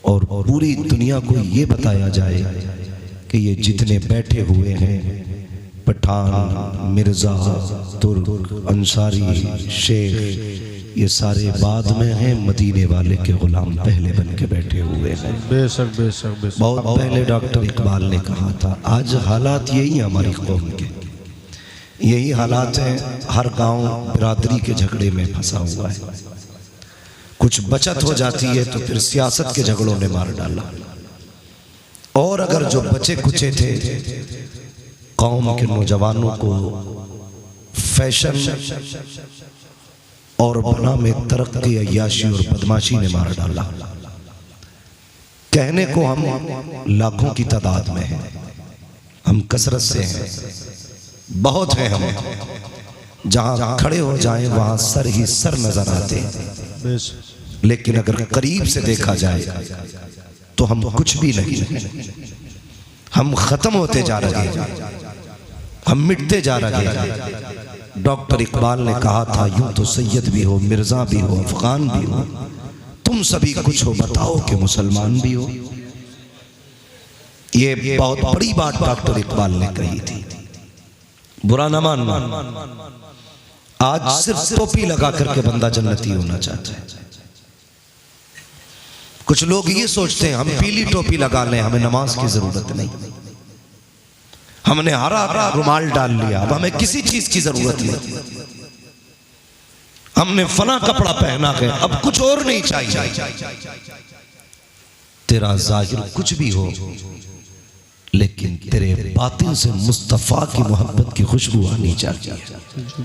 और पूरी दुनिया को ये बताया जाए कि ये जितने बैठे हुए हैं, पठान, मिर्जा, तुर्क, अंसारी, शेख, ये सारे बाद में हैं, मदीने वाले के गुलाम पहले बन के बैठे हुए हैं। बेशक बेशक बेशक। बहुत पहले डॉक्टर इकबाल ने कहा था, आज हालात यही हमारी कौम के, यही हालात हैं। हर गांव बिरादरी के झगड़े में फंसा हुआ है। कुछ बचत हो जाती है तो फिर सियासत के झगड़ों ने मार डाला। और अगर जो बचे कुचे थे, कौम के नौजवानों को फैशन और बना में तरक्की, अय्याशी और बदमाशी ने मार डाला। कहने को हम लाखों की तादाद में हैं, हम कसरत से हैं, बहुत हैं हम। जहां खड़े हो जाएं वहां सर ही सर नजर आते हैं, लेकिन अगर करीब से देखा जाए तो हम कुछ भी नहीं हैं। हम खत्म होते जा रहे हैं, हम मिटते जा रहे हैं। डॉक्टर इकबाल ने कहा था, यूं तो सैयद भी हो, मिर्जा भी हो, अफगान भी हो, तुम सभी कुछ हो, बताओ कि मुसलमान भी हो। ये बहुत बड़ी बात डॉक्टर इकबाल ने कही थी, बुरा न मानना। आज सिर्फ टोपी लगा करके बंदा जन्नती होना चाहता है। कुछ लोग ये सोचते हैं हम पीली टोपी लगा लें, हमें नमाज की जरूरत नहीं, हमने हरा हरा रुमाल डाल लिया, अब हमें किसी चीज की जरूरत नहीं, हमने फना कपड़ा पहना है, अब कुछ और नहीं चाहिए। तेरा जाहिर कुछ भी हो, लेकिन तेरे बातिन से मुस्तफा की मोहब्बत की खुशबू आनी चाहिए।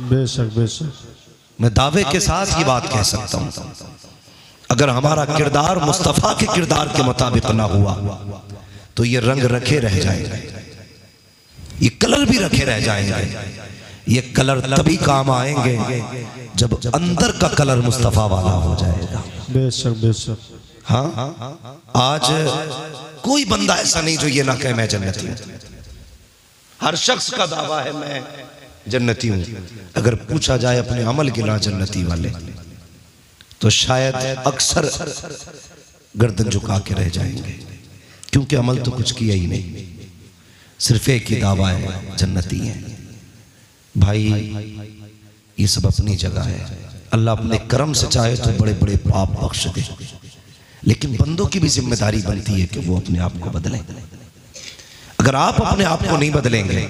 बेशक बेशक। मैं दावे के साथ ये बात कह सकता हूं, अगर हमारा किरदार मुस्तफा के किरदार के मुताबिक ना हुआ तो ये रंग रखे रह जाएंगे, ये कलर भी रखे रह जाएंगे। ये कलर तभी काम आएंगे जब अंदर का कलर मुस्तफा वाला हो जाएगा। बेशक बेशक। हाँ, आज कोई बंदा ऐसा नहीं जो ये ना कहे मैं जन्नती हूं। हर शख्स का दावा है मैं जन्नती हूं। अगर पूछा जाए अपने अमल गिना जन्नती वाले, तो शायद अक्सर गर्दन झुका के रह जाएंगे, क्योंकि अमल तो कुछ किया ही नहीं, सिर्फ एक ही दावा है जन्नती है। भाई ये सब अपनी जगह है, अल्लाह अपने करम से चाहे तो बड़े बड़े पाप बख्श दे, लेकिन बंदों की भी जिम्मेदारी बनती है कि वो अपने आप को बदलें। अगर आप अपने आप को नहीं बदलेंगे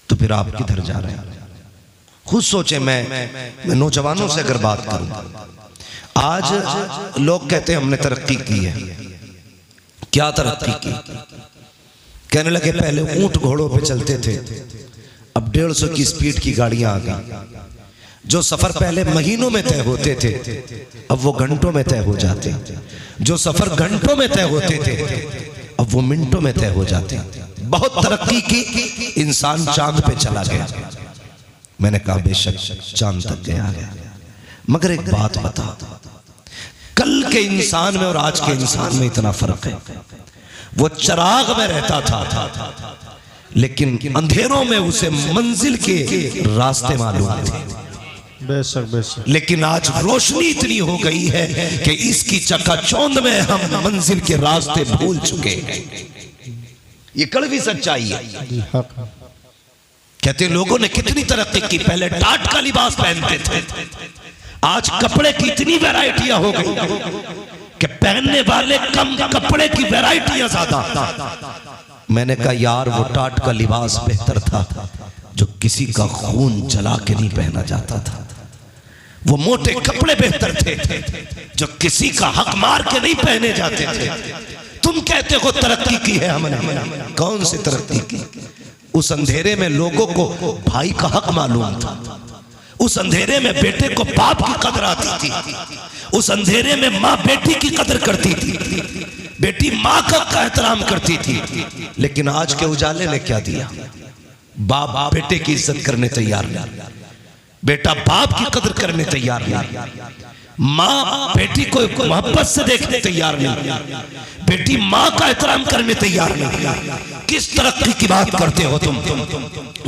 तो फिर आप किधर जा रहे हैं? खुद सोचे। मैं नौजवानों से अगर बात करूं, आज लोग कहते हैं हमने तरक्की की है। क्या तरक्की की? कहने लगे पहले ऊंट घोड़ों पे चलते थे, अब 150 की स्पीड की गाड़ियां आ गई। जो सफर पहले महीनों में तय होते थे अब वो घंटों में तय हो जाते। जो सफर घंटों में तय होते थे अब वो मिनटों में तय हो जाते। बहुत तरक्की की, इंसान चांद पे चला गया। मैंने कहा बेशक चांद तक गया, मगर एक बात बता, कल के इंसान में और आज के इंसान में इतना फर्क है। वो चिराग में रहता था, लेकिन अंधेरों में उसे मंजिल के रास्ते मालूम थे। बेशक बेशक। लेकिन आज रोशनी इतनी हो गई है कि इसकी चकाचौंध में हम मंजिल के रास्ते भूल चुके हैं। ये कड़वी सच्चाई है। कहते लोगों ने कितनी तरक्की की, पहले टाट का लिबास पहनते थे, आज कपड़े की इतनी वैरायटियां हो गई कि पहनने वाले कम, कपड़े की वैरायटियां ज्यादा। मैंने कहा यार वो टाट का लिबास बेहतर था जो किसी का खून जला के नहीं पहना जाता था। वो मोटे कपड़े बेहतर थे जो किसी का हक मार के नहीं पहने जाते थे। तुम कहते हो तरक्की की है हमने, कौन सी तरक्की की? उस अंधेरे में लोगों को भाई का हक मालूम था, उस अंधेरे में बेटे को बाप की कदर आती थी, उस अंधेरे में माँ बेटी की कदर करती थी, बेटी माँ का एहतराम करती थी। लेकिन आज के उजाले ने क्या दिया? बाप बेटे की इज्जत करने तैयार नहीं, बेटा बाप की कदर करने तैयार नहीं। माँ बेटी को मोहब्बत से देखने तैयार नहीं, बेटी माँ का एहतराम करने तैयार नहीं। किस तरक्की की बात करते हो तुम?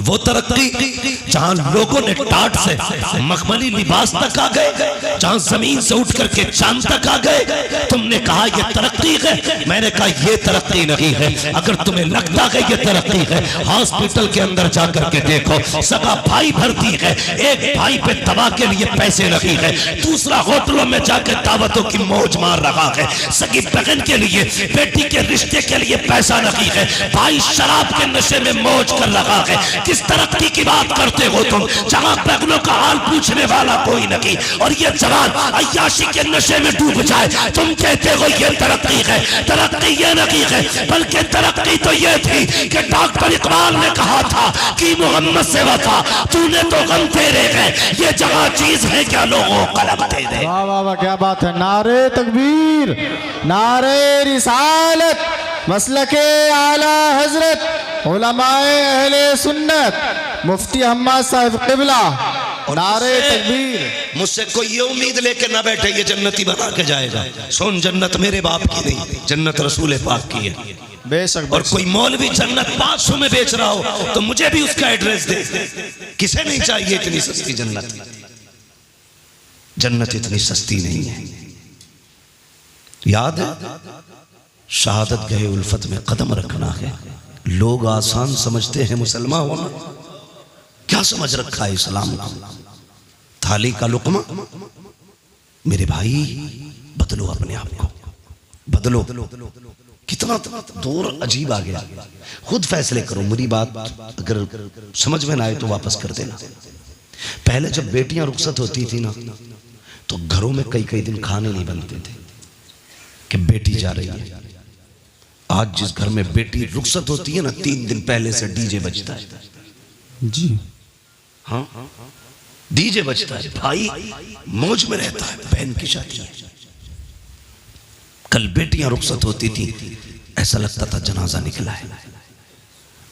वो तरक्की जहां लोगों ने टाट से मखमली लिबास तक आ गए, जहां जमीन से उठ करके चांद तक आ गए, तुमने कहा ये तरक्की है। मैंने कहा ये तरक्की नहीं है। अगर तुम्हें लगता है ये तरक्की है, हॉस्पिटल के अंदर जाकर के देखो, सगा भाई भर्ती है, एक भाई पे दवा के लिए पैसे नहीं है, दूसरा होटलों में जाकर दावतों की मौज मार रहा है, सगी बहन के लिए बेटी के रिश्ते के लिए पैसा नहीं है, भाई शराब के नशे में मौज कर रहा है। किस तरक्की की बात करते हो तुम, जहां बहनों का हाल पूछने वाला कोई नहीं, और ये जवान अय्याशी के नशे में डूब जाए, तुम कहते हो ये तरक्की है। तरक्की ये नहीं है, बल्कि तरक्की तो ये थी कि डॉक्टर इकबाल ने कहा था कि मोहम्मद से वफा, तूने तो गम तेरे है, ये जगह चीज है क्या लोगों को लगते थे। वाह वाह वाह, क्या बात है। नारे तकबीर, नारे रिसालत, मसलके आला हजरत, उलमाए अहले सुन्नत, मुफ्ती अहमद साहब क़िबला, नारे तकबीर। मुझसे कोई ये उम्मीद लेके ना बैठे ये जन्नती बना के जाएगा। सुन, जन्नत मेरे बाप की नहीं, जन्नत रसूल पाक की है। बेशक। और कोई मौलवी जन्नत 500 में बेच रहा हो तो मुझे भी उसका एड्रेस दे। किसे नहीं चाहिए इतनी सस्ती जन्नत? जन्नत इतनी सस्ती नहीं है। याद है, शहादत गए उल्फत में कदम रखना है। लोग आसान समझते हैं मुसलमान होना, क्या समझ रखा है इस्लाम को? थाली का लुकमा। मेरे भाई बदलो अपने आप को, बदलो। कितना दूर अजीब आ गया, खुद फैसले करो। मेरी बात अगर समझ में ना आए तो वापस कर देना। पहले जब बेटियां रुखसत होती थी ना, तो घरों में कई कई दिन खाने नहीं बनते थे कि बेटी जा रही है। आज जिस घर में बेटी रुखसत होती है ना, 3 दिन पहले से डीजे बजता है जी। हाँ, डीजे बजता है, भाई मौज में रहता है। बहन की शादी है, कल बेटियां रुखसत होती थी, ऐसा लगता था जनाजा निकला है।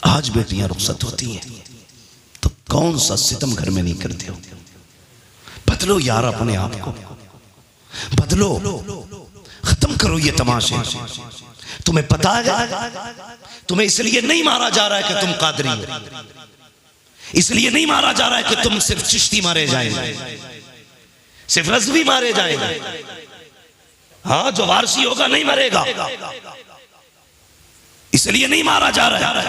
आज बेटियां रुखसत होती हैं तो कौन सा सितम घर में नहीं करते हो? बदलो यार अपने आप को, बदलो, खत्म करो ये तमाशे। तुम्हें पता है, तुम्हें इसलिए नहीं मारा जा रहा है कि तुम कादरी हो, इसलिए नहीं मारा जा रहा है कि तुम सिर्फ चिश्ती मारे जाएंगे, सिर्फ रज़वी मारे जाएंगे। हाँ, जो वारसी होगा नहीं मरेगा, इसलिए नहीं मारा जा रहा है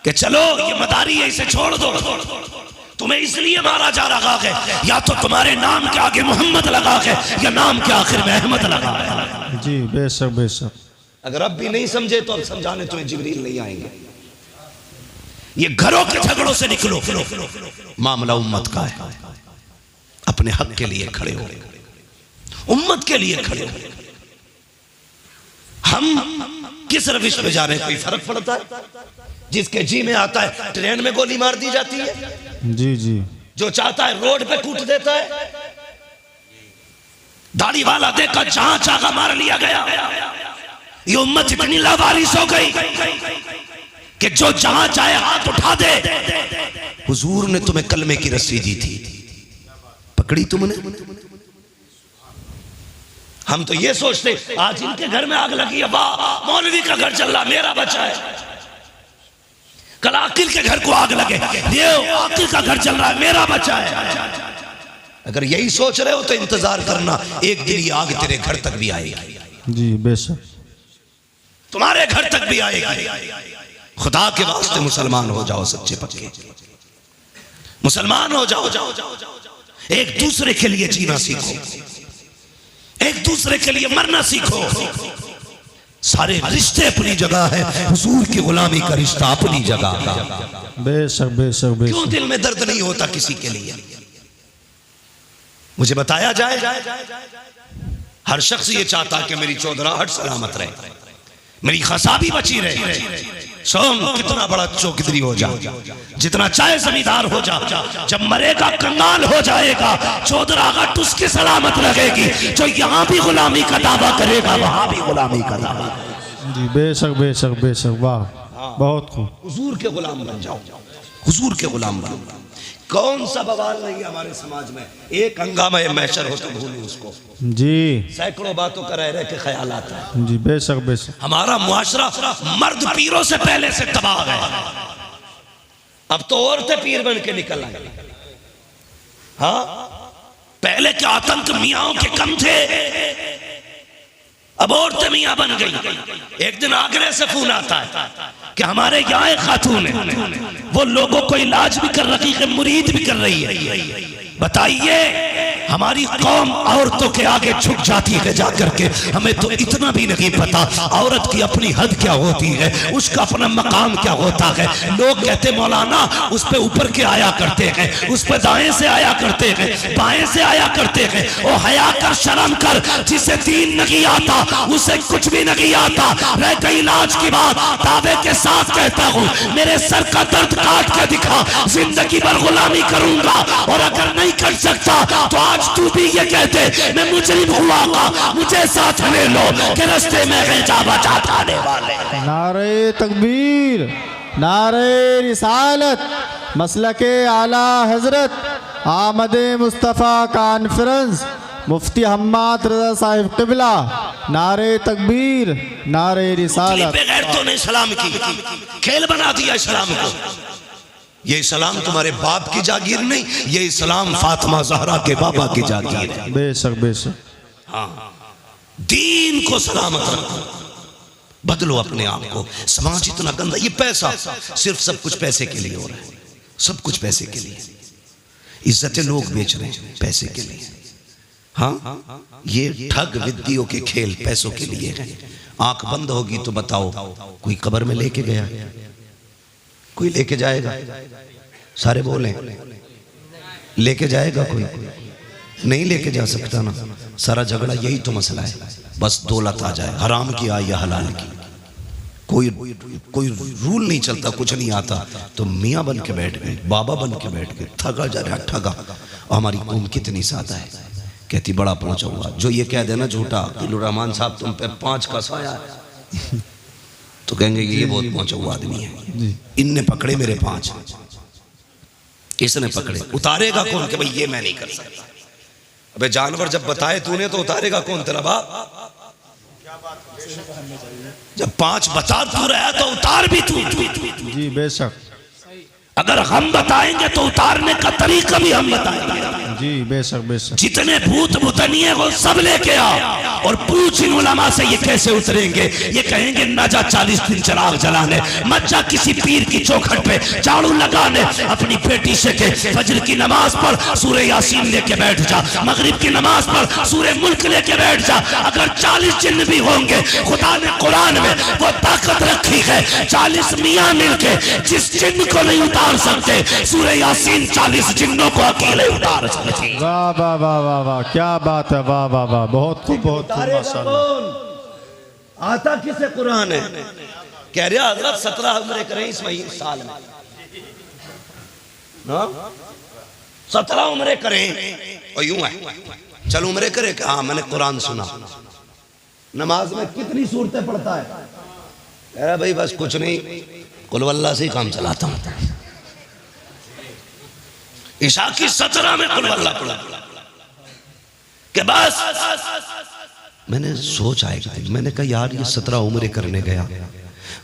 कि चलो ये मदारी है इसे छोड़ दो। तुम्हें इसलिए मारा जा रहा है या तो तुम्हारे नाम के आगे मोहम्मद लगा है या नाम के आखिर में अहमद लगा है। जी बेशक बेशक। अगर अब भी नहीं समझे तो अब समझाने तुम्हें जिब्रील नहीं आएंगे। ये घरों के झगड़ों से निकलो, मामला उम्मत का है। अपने हक के लिए खड़े हो, उम्मत के लिए खड़े हो। हम किस रविश पे जा रहे हैं, कोई फर्क पड़ता है? जिसके जी में आता है ट्रेन में गोली मार दी जाती है, जी जी। जो चाहता है रोड पे कूट देता है। दाढ़ी वाला देखकर जहां चाहा मार लिया गया। ये उम्मत इतनी लावारिस हो गई कि जो जहां चाहे हाथ उठा दे। हुजूर ने तुम्हें कलमे की रस्सी दी थी, पकड़ी तुमने? हम तो ये सोचते आज इनके घर में आग लगी है, वाह मौलवी का घर चल रहा, मेरा बचा है। कल आकिल के घर को आग लगे, ये आकिल का घर चल रहा है, मेरा बचा है। अगर यही सोच रहे हो तो इंतजार करना, एक दिन ये आग तेरे घर तक भी आएगी। जी बेशक, तुम्हारे घर तक भी आएगी। खुदा के वास्ते मुसलमान हो जाओ, सच्चे पक्के मुसलमान हो जाओ। एक दूसरे के लिए जीना सीखो, एक दूसरे के लिए मरना सीखो। सारे रिश्ते अपनी जगह है, हुजूर की गुलामी का रिश्ता अपनी जगह। बेशक बेशक बेशक। क्यों दिल में दर्द नहीं होता किसी के लिए? मुझे बताया जाए, हर शख्स ये चाहता कि मेरी चौधराहट सलामत रहे, मेरी खसाबी बची रहे। सोम कितना बड़ा चौधरी हो जा, जितना चाहे जमींदार हो जा, जब मरेगा कंगाल हो जाएगा। चौधराहट उसकी सलामत रहेगी जो यहाँ भी गुलामी का दावा करेगा, वहां भी गुलामी का दावा। जी बेशक बेशक बेशक। वाह बहुत खूब। हुजूर के गुलाम बन जाओ, हुजूर के गुलाम बनो। कौन सा बवाल नहीं है हमारे समाज में, एक हंगामा महशर हो तो भूलूं उसको। जी सैकड़ों बातों का रह के ख्याल आता है। जी बेशक बेशक। हमारा मुआशरा मर्द पीरों से पहले से तबाह है, अब तो औरतें पीर बन के निकल आई। हाँ, पहले के आतंक मियाओं के कम थे, अब औरतें मियाँ बन गई। एक दिन आगरे से फोन आता है कि हमारे यहाँ एक खातून है, वो लोगों को इलाज भी कर रही है, मुरीद भी कर रही है। बताइए, हमारी कौम औरतों के आगे झुक जाती है जाकर के। हमें तो इतना भी नहीं पता औरत की अपनी हद क्या होती है, उसका अपना मकाम क्या होता है। लोग कहते मौलाना उस पे ऊपर के आया करते हैं, उस पे दाएं से आया करते हैं, बाएं से आया करते हैं। ओ हया कर, शर्म कर, जिसे दीन नहीं आता उसे कुछ भी नहीं आता। रह गई इलाज की बात, दावे के साथ कहता हूँ, मेरे सर का दर्द काट के दिखा, जिंदगी भर गुलामी करूंगा। और अगर नहीं कर सकता तो आज तू भी ये कहते मैं मुजरिम हुआ का, मुझे साथ ले लो कि रास्ते में है जा बचा थाने वाले। नारे तकबीर, नारे रिसालत, मसलके आला हजरत, आमदे मुस्तफ़ा कॉन्फ्रेंस, मुफ्ती हम्माद रज़ा साहिब क़िबला। नारे तकबीर, नारे रिसालत। बगैर तो ने सलाम की, खेल बना दिया इस्लाम को। ये इस्लाम तुम्हारे बाप की जागीर नहीं, ये इस्लाम फातिमा ज़हरा के बाबा की जागीर है। बेशक बेशक। हाँ, दीन को सलामत रखो, बदलो अपने आप को। समाज इतना गंदा, ये पैसा सिर्फ सब कुछ पैसे के लिए हो रहा है, सब कुछ पैसे के लिए। इज्जतें लोग बेच रहे हैं पैसे के लिए। हाँ, ये ठग विद्यों के खेल पैसों के लिए है। आंख बंद होगी तो बताओ, कोई कब्र में लेके गया, कोई लेके जाएगा? सारे बोले लेके जाएगा, कोई नहीं लेके जा सकता ना। सारा झगड़ा यही तो मसला है, बस दौलत आ जाए, हराम की आए या हलाल की, कोई रूल नहीं चलता, कुछ नहीं आता। तो मियाँ बन के बैठ गए, बाबा बन के बैठ गए, ठगा जा रहा ठगा। हमारी कौम कितनी सादा है, कहती बड़ा पहुंचा हुआ। जो ये कह देना झूठा इलू रहमान साहब तुम पे 5 का साया है, तो कहेंगे ये बहुत पहुंचा हुआ आदमी है, इनने पकड़े मेरे 5, इसने पकड़े। उतारेगा कौन कि भाई ये मैं नहीं कर सकता? अबे जानवर जब बताए तूने तो उतारेगा कौन तेरा बाप? जब 5 बता तू रहा तो उतार भी तू। जी बेशक। अगर हम बताएंगे तो उतारने का तरीका भी हम बताएंगे। जी बेशक बेशक। जितने भूत भूतनी वो सब लेके आ और पूछ इन उलमा से ये कैसे उतरेंगे। ये कहेंगे ना जा 40 दिन चिराग जलाने, मत जा किसी पीर की चौखट पे झाड़ू लगाने, अपनी बेटी से के फजर की नमाज पढ़, सूरह यासीन लेके बैठ जा, मगरिब की नमाज पढ़, सूरह मुल्क लेके बैठ जा। अगर 40 जिन्न भी होंगे, खुदा ने कुरान में वो ताकत रखी है, 40 मियाँ मिलके जिस जिन्न को नहीं उतार सकते, सूरह यासीन 40 जिन्नों को अकेले उतार सकते। वाह वाह वाह वाह वाह, क्या बात है, वाह वाह वाह, बहुत खूब बहुत खूब माशाअल्लाह। आता किसे कुरान है? कह रहे हजरत 17 उम्रे करें इस महीने साल में, 17 उम्रे करें। और यूं है चल उम्रे करे, हाँ मैंने कुरान सुना। नमाज में कितनी सूरतें पढ़ता है? अरे भाई बस कुछ नहीं, कुल वल्लाह से ही काम चलाता हूं। ईशा की 17 में कुल वल्लाह पढ़ा के बस। मैंने सोच आए, मैंने कहा यार ये 17 उम्रे करने गया,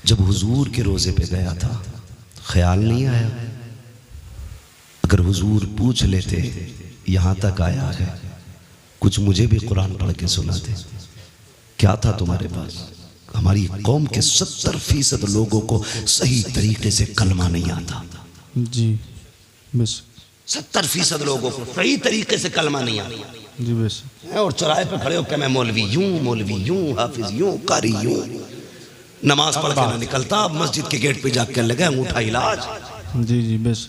जब हुजूर के रोजे पे गया था ख्याल नहीं आया अगर हुजूर पूछ लेते यहां तक आया है, कुछ मुझे भी कुरान पढ़ के सुनाते। क्या था तुम्हारे पास? हमारी कौम के 70% लोगों को सही तरीके से कलमा नहीं आता। जी बस 70% लोगों को सही तरीके से कलमा नहीं आता। जी बस। और चौराहे पे खड़े होकर मैं मौलवी यूं, हाफिज यूं, कारी यूं, नमाज पढ़ के ना निकलता। अब मस्जिद के गेट पे जाकर लगा अंगूठा इलाज। जी जी बस।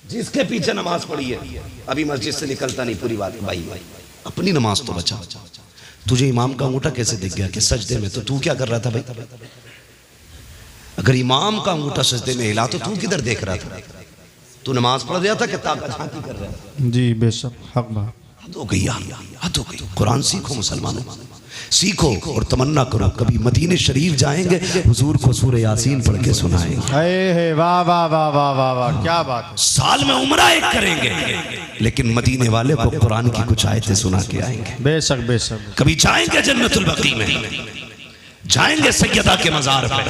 जिसके पीछे नमाज पढ़ी है अभी मस्जिद से निकलता नहीं। पूरी बात भाई, अपनी नमाज तो बचा। तुझे इमाम का अंगूठा कैसे दिख गया कि सजदे में? तो तू क्या कर रहा था भाई? अगर इमाम का अंगूठा सजदे में हिला तो तू किधर देख रहा था? तू नमाज पढ़ रहा था कि ताकत झांकी कर रहा था? जी बेशक, हक बात। हद हो गई, हद हो गई। कुरान सीखो मुसलमानों, सीखो और तमन्ना करो कभी मदीने शरीफ जाएंगे, हुजूर को सूरह यासीन पढ़ के सुनाएंगे। वाह वाह वाह वाह वाह वाह, क्या बात है। साल में उम्रा एक करेंगे, लेकिन मदीने वाले को कुरान की कुछ आयतें सुना के आएंगे। बेशक बेशक। कभी जाएंगे जन्नतुल बकी में, जाएंगे सैयदा के मजार पे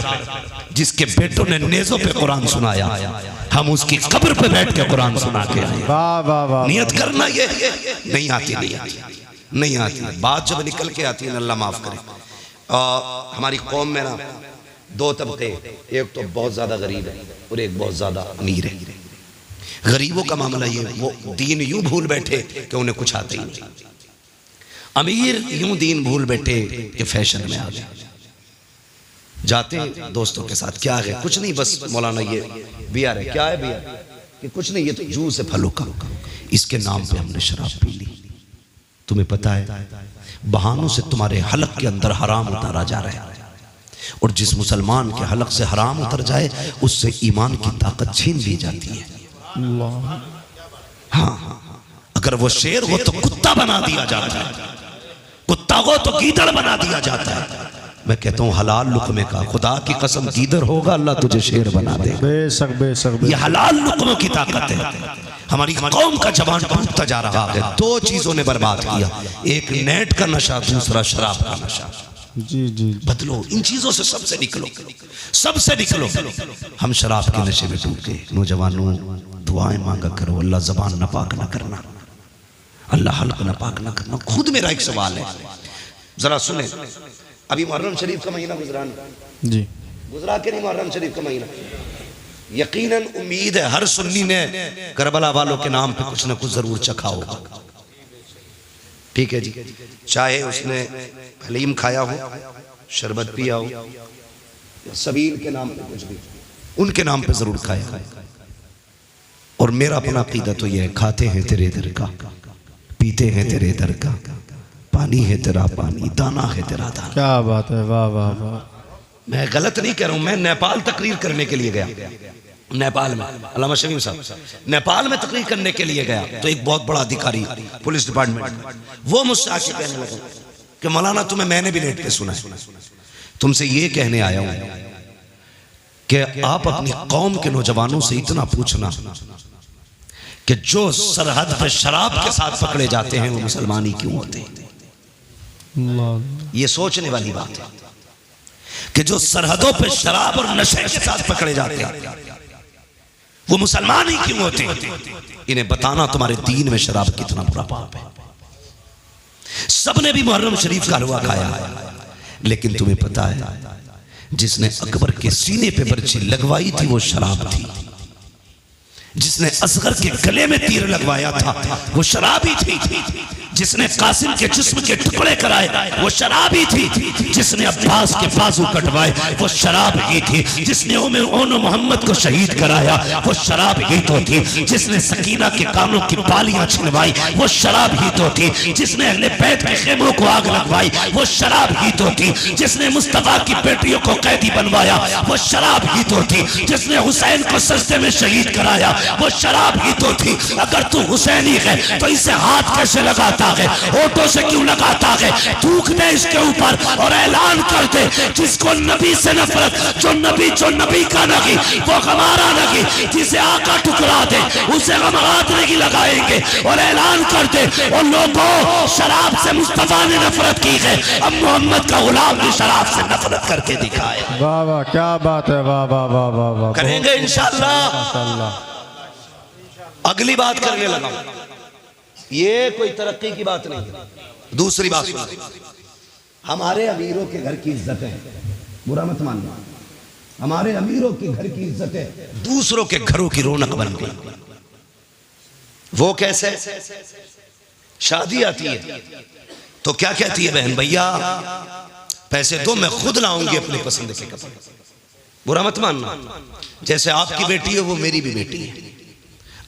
जिसके बेटों ने नेज़ों पे कुरान सुनाया, हम उसकी कब्र पे बैठ के कुरान सुना के आए। वाह वाह वाह। नियत करना ये नहीं आती, नहीं आती बात जब निकल के आती है, अल्लाह माफ करे। हमारी कौम में ना दो तबके, एक तो बहुत ज्यादा गरीब है और एक बहुत ज्यादा अमीर है। गरीबों का मामला ये, वो दीन यूं भूल बैठे कि उन्हें कुछ आता ही नहीं। अमीर यूं दीन भूल बैठे कि फैशन में आ गए। जाते हैं दोस्तों के साथ, क्या है कुछ नहीं, बस मौलाना ये बियर है। क्या है बियर? कि कुछ नहीं, ये तो जूस है फलों का, इसके नाम पे हमने शराब पी ली। तुम्हें पता है बहानों से तुम्हारे हलक के अंदर हराम उतारा जा रहा है, और जिस मुसलमान के हलक से हराम उतर जाए उससे ईमान की ताकत छीन ली जाती है। हाँ, अगर वो शेर हो तो कुत्ता बना दिया जाता है, कुत्ता हो तो गीदड़ बना दिया जाता है। मैं कहता हूँ हलाल लुक़्मे का, खुदा की कसम गीदड़ होगा अल्लाह तुझे शेर बना दे। बेशक बेशक। ये हलाल लुक़्मों की ताकत है। हमारी कौम का जवान टूटता जा रहा है। दो चीजों ने बर्बाद किया, एक नेट का नशा, दूसरा शराब का नशा। जी जी। बदलो इन चीजों से, सबसे निकलो, सबसे निकलो। हम शराब के नशे में डूब गए। नौजवानों दुआएं मांगा करो, अल्लाह जबान नापाक ना करना, अल्लाह हल्क नापाक ना करना। खुद मेरा एक सवाल है, जरा सुने। अभी मुहर्रम शरीफ का महीना गुजरा जी, गुजरा के नहीं मुहर्रम शरीफ का महीना। यकीनन उम्मीद है हर सुन्नी ने करबला वालों के नाम पे कुछ ना कुछ जरूर चखा होगा। ठीक है जी, चाहे उसने हलीम खाया हो, शरबत पिया हो, या सबील के नाम पे कुछ भी, उनके नाम पे जरूर खाया। और मेरा अपना अकीदा तो यह है, खाते हैं तेरे दर का, पीते हैं तेरे दर का, पानी है तेरा पानी, दाना है तेरा दाना। क्या बात है, वाह वाह वाह। मैं गलत नहीं कह रहा हूं। मैं नेपाल तकरीर करने के लिए गया, नेपाल में, अल्लामा शमीम साहब, नेपाल में तकरीर करने के लिए गया, तो एक बहुत बड़ा अधिकारी पुलिस डिपार्टमेंट, वो मुझसे आके कहने लगा कि मौलाना तुम्हें मैंने भी नेट पे सुना है, तुमसे ये कहने आया हूं कि आप अपनी कौम के नौजवानों से इतना पूछना कि जो सरहद पे शराब के साथ पकड़े जाते हैं वो मुसलमान ही क्यों होते हैं। ये सोचने वाली बात है कि जो सरहदों पे शराब और नशे के साथ पकड़े जाते हैं वो मुसलमान ही क्यों होते हैं। इन्हें बताना तुम्हारे दीन में शराब कितना बुरा पाप है। सबने भी मुहर्रम शरीफ का हलवा खाया है, लेकिन तुम्हें पता है जिसने अकबर के सीने पे बर्छी लगवाई थी वो शराब थी, जिसने असगर के गले में तीर लगवाया था वो शराबी थी, जिसने कासिम के जिस्म के टुकड़े कराए वो शराबी थी, जिसने अब्बास के बाजू कटवाए वो शराब ही थी, जिसने ओनो मोहम्मद को शहीद कराया वो शराब ही तो थी, जिसने सकीना के कानों की बालियां छिनवाई वो शराब ही तो थी, जिसने अहले बैत के खेमों को आग लगवाई वो शराब ही तो थी, जिसने मुस्तफा की बेटियों को कैदी बनवाया वो शराब ही तो थी, जिसने हुसैन को सजदे में शहीद कराया वो शराब ही तो थी। अगर तू हुसैनी है तो इसे हाथ कैसे लगाता है, होठों से क्यों लगाता है, थूक दे इसके ऊपर और ऐलान कर दे जिसको नबी से नफरत, जो नबी का नहीं वो हमारा नहीं, जिसे आका ठुकरा दे उसे हम हाथ नहीं लगाएंगे, और ऐलान कर दे और लोगों शराब से मुस्तफा ने नफरत की है, अब मोहम्मद का गुलाम भी शराब से नफरत करके दिखाए। वाह वाह, क्या बात है, वाह वाह वाह वाह वाह। करेंगे इंशाअल्लाह। अगली बात करने लगा, ये कोई तरक्की की बात नहीं। दूसरी बात सुनो, हमारे अमीरों के घर की इज्जत है, बुरा मत मानना, हमारे अमीरों के घर की इज्जत है, दूसरों के घरों की रौनक बन गई। वो कैसे? शादी आती है तो क्या कहती है बहन, भैया पैसे दो मैं खुद लाऊंगी अपने पसंद के कपड़े। बुरा मत मानना, जैसे आपकी बेटी है वो मेरी भी बेटी है,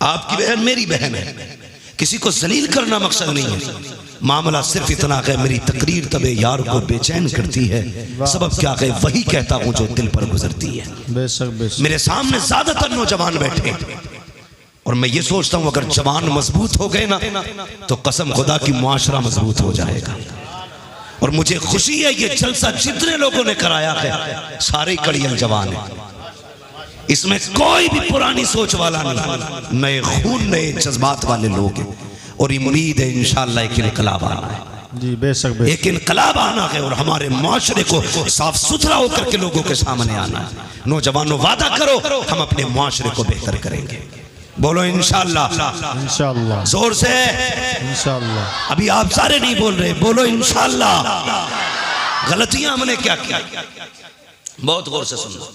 आपकी बहन मेरी बहन है, किसी को जलील करना मकसद नहीं है। मामला सिर्फ इतना है, मेरी तकरीर तबे यार को बेचैन करती है, सबब क्या है वही कहता हूं जो दिल पर गुजरती है। बेशक बेशक। मेरे सामने ज्यादातर नौजवान बैठे और मैं ये सोचता हूं अगर जवान मजबूत हो गए ना तो कसम खुदा की मुआशरा मजबूत हो जाएगा, और मुझे खुशी है ये जलसा जितने लोगों ने कराया है सारे कड़ियल जवान है, इसमें कोई भी पुरानी सोच वाला नहीं, नए खून नए जज्बात वाले लोग हैं। और उम्मीद है इंशाअल्लाह एक इनकलाब आना है जी, बेशक एक इनकलाब आना है और हमारे माशरे को साफ सुथरा होकर के लोगों के सामने आना है। नौजवानों वादा करो हम अपने माशरे को बेहतर करेंगे, बोलो इंशाअल्लाह। इंशाअल्लाह, जोर से इंशाअल्लाह। अभी आप सारे नहीं बोल रहे, बोलो इंशाअल्लाह। गलतियां हमने क्या किया, बहुत गौर से सुनो।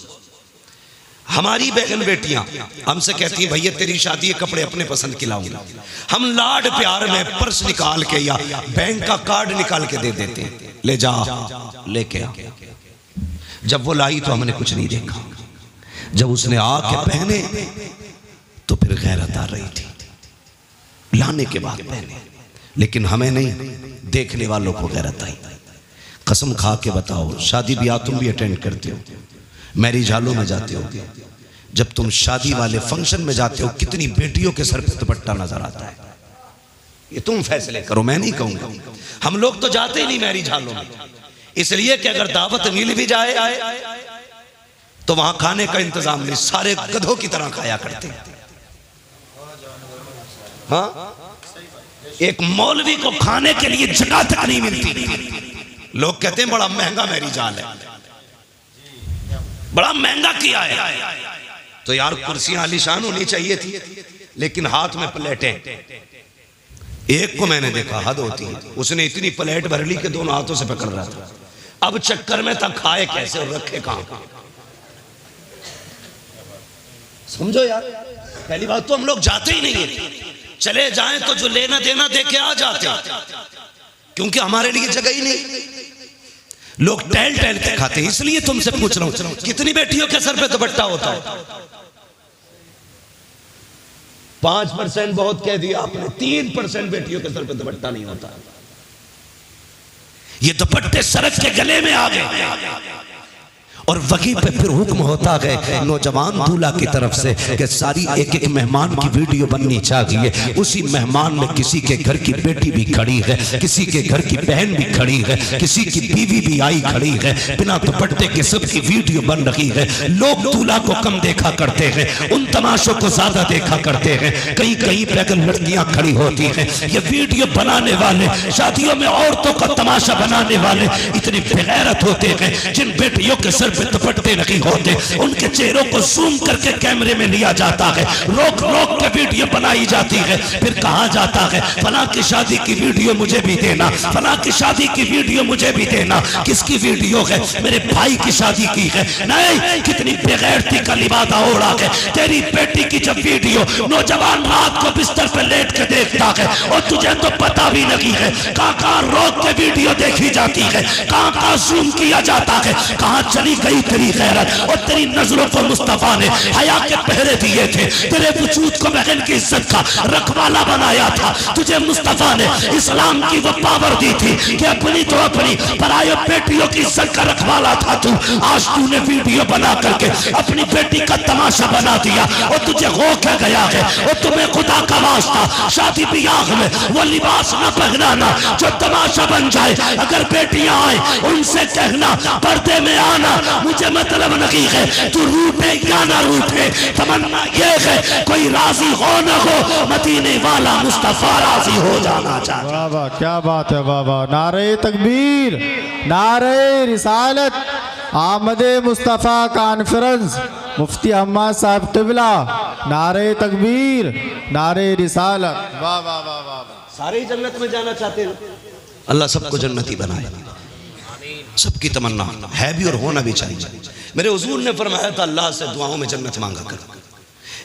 हमारी बहन बेटियां हमसे कहती हैं भैया तेरी शादी है कपड़े अपने पसंद के लाऊंगा, हम लाड प्यार में पर्स निकाल के या बैंक का कार्ड निकाल के दे देते हैं, ले जा लेके आ। जब वो लाई तो हमने कुछ नहीं देखा, जब उसने आके पहने तो फिर गैरत आ रही थी, लाने के बाद पहने, लेकिन हमें नहीं, देखने वालों को गैरत आई। कसम खा के बताओ, शादी ब्याह तुम भी अटेंड करते हो, मैरिज हॉलों में जाते हो, जब तुम शादी वाले फंक्शन में जाते हो कितनी बेटियों के सर पे दुपट्टा नजर आता है, ये तुम फैसले करो, मैं नहीं कहूंगा। हम लोग तो जाते ही नहीं मैरिज हॉलों में, इसलिए कि अगर दावत मिल भी जाए तो वहां खाने का इंतजाम नहीं, सारे गधों की तरह खाया करते हैं। हाँ, एक मौलवी को खाने के लिए जगह तक नहीं मिलती। लोग कहते हैं बड़ा महंगा मैरिज हॉल है, बड़ा महंगा किया है, तो यार कुर्सियां आलीशान होनी चाहिए थी, लेकिन हाथ में प्लेटें। एक को मैंने देखा, हद होती है, उसने इतनी प्लेट भर ली कि दोनों हाथों से पकड़ रहा था। अब चक्कर में था खाए कैसे और रखे कहां। समझो यार, पहली बात तो हम लोग जाते ही नहीं है, चले जाएं तो जो लेना देना दे के आ जाते, क्योंकि हमारे लिए जगह ही नहीं, लोग टहल टहल के खाते हैं। इसलिए तुमसे पूछ रहा हूं कितनी बेटियों के सर पे दुपट्टा होता है? 5% बहुत कह दिया आपने, 3% बेटियों के सर पे दुपट्टा नहीं होता। ये दुपट्टे सड़क के गले में आ गए और वहीं पे फिर हुक्म होता है नौजवान दूल्हा की तरफ से कि सारी एक एक मेहमान की वीडियो बननी चाहिए। उसी मेहमान में किसी के घर की बेटी भी खड़ी है, किसी के घर की बहन भी खड़ी है, किसी की बीवी भी आई खड़ी है, बिना दुपट्टे के सबकी वीडियो बन रही है। लोग दूल्हा को कम देखा करते हैं, उन तमाशों को ज्यादा देखा करते हैं। कहीं कहीं पे अगर लड़कियां खड़ी होती हैं, ये वीडियो बनाने वाले, शादियों में औरतों का तमाशा बनाने वाले इतने बेगैरत होते हैं। जिन बेटियों के सर दुपट्टे नहीं होते उनके चेहरों को जूम करके कैमरे में लिया जाता है, रोक रोक के वीडियो बनाई जाती है, फिर कहा जाता है फला की शादी की वीडियो मुझे भी देना, फला की शादी की वीडियो मुझे भी देना। किसकी वीडियो है? मेरे भाई की शादी की है। नहीं, कितनी बेगैरती का लिबादा ओढ़ा है। तेरी बेटी की जब वीडियो नौजवान रात को बिस्तर पे लेट के देखता है और तुझे तो पता भी नहीं है कहां रोक के वीडियो देखी जाती है, कहां जूम किया जाता है, कहां चली गई तेरी गैरत और तेरी नजरों को मुस्तफा ने हया के पहरे दिए थे। तेरे वजूद को बहन की इज्जत का रखवाला बनाया था। तुझे मुस्तफा ने इस्लाम की वो पावर दी थी कि अपनी तो अपनी पराये बेटियों की इज्जत का रखवाला था तू। आज तूने वीडियो बना करके अपनी बेटी का तमाशा बना दिया और तुझे हो क्या गया है। और तुम्हें खुदा का वास्ता शादी ब्याह में वो लिबास न पहनाना जो तमाशा बन जाए। अगर बेटियां आए उनसे कहना पर्दे में आना मुझे मतलब नहीं है, तू रूठे या ना रूठे, तमन्ना ये है कोई राजी हो न हो, मदीने वाला मुस्तफा राजी हो जाना चाहिए। वाह वाह, क्या बात है, वाह वाह। नारे तकबीर, नारे रिसालत, आमदे मुस्तफा कॉन्फ्रेंस, मुफ्ती अहमद साहब क़िबला, नारे तकबीर, नारे रिसालत। वाह वाह वाह वाह। सारे जन्नत में जाना चाहते हैं, अल्लाह सबको जन्नती बनाए, सबकी तमन्ना है भी और होना भी चाहिए। मेरे हुजूर ने फरमाया था अल्लाह से दुआओं में जन्नत मांगा कर।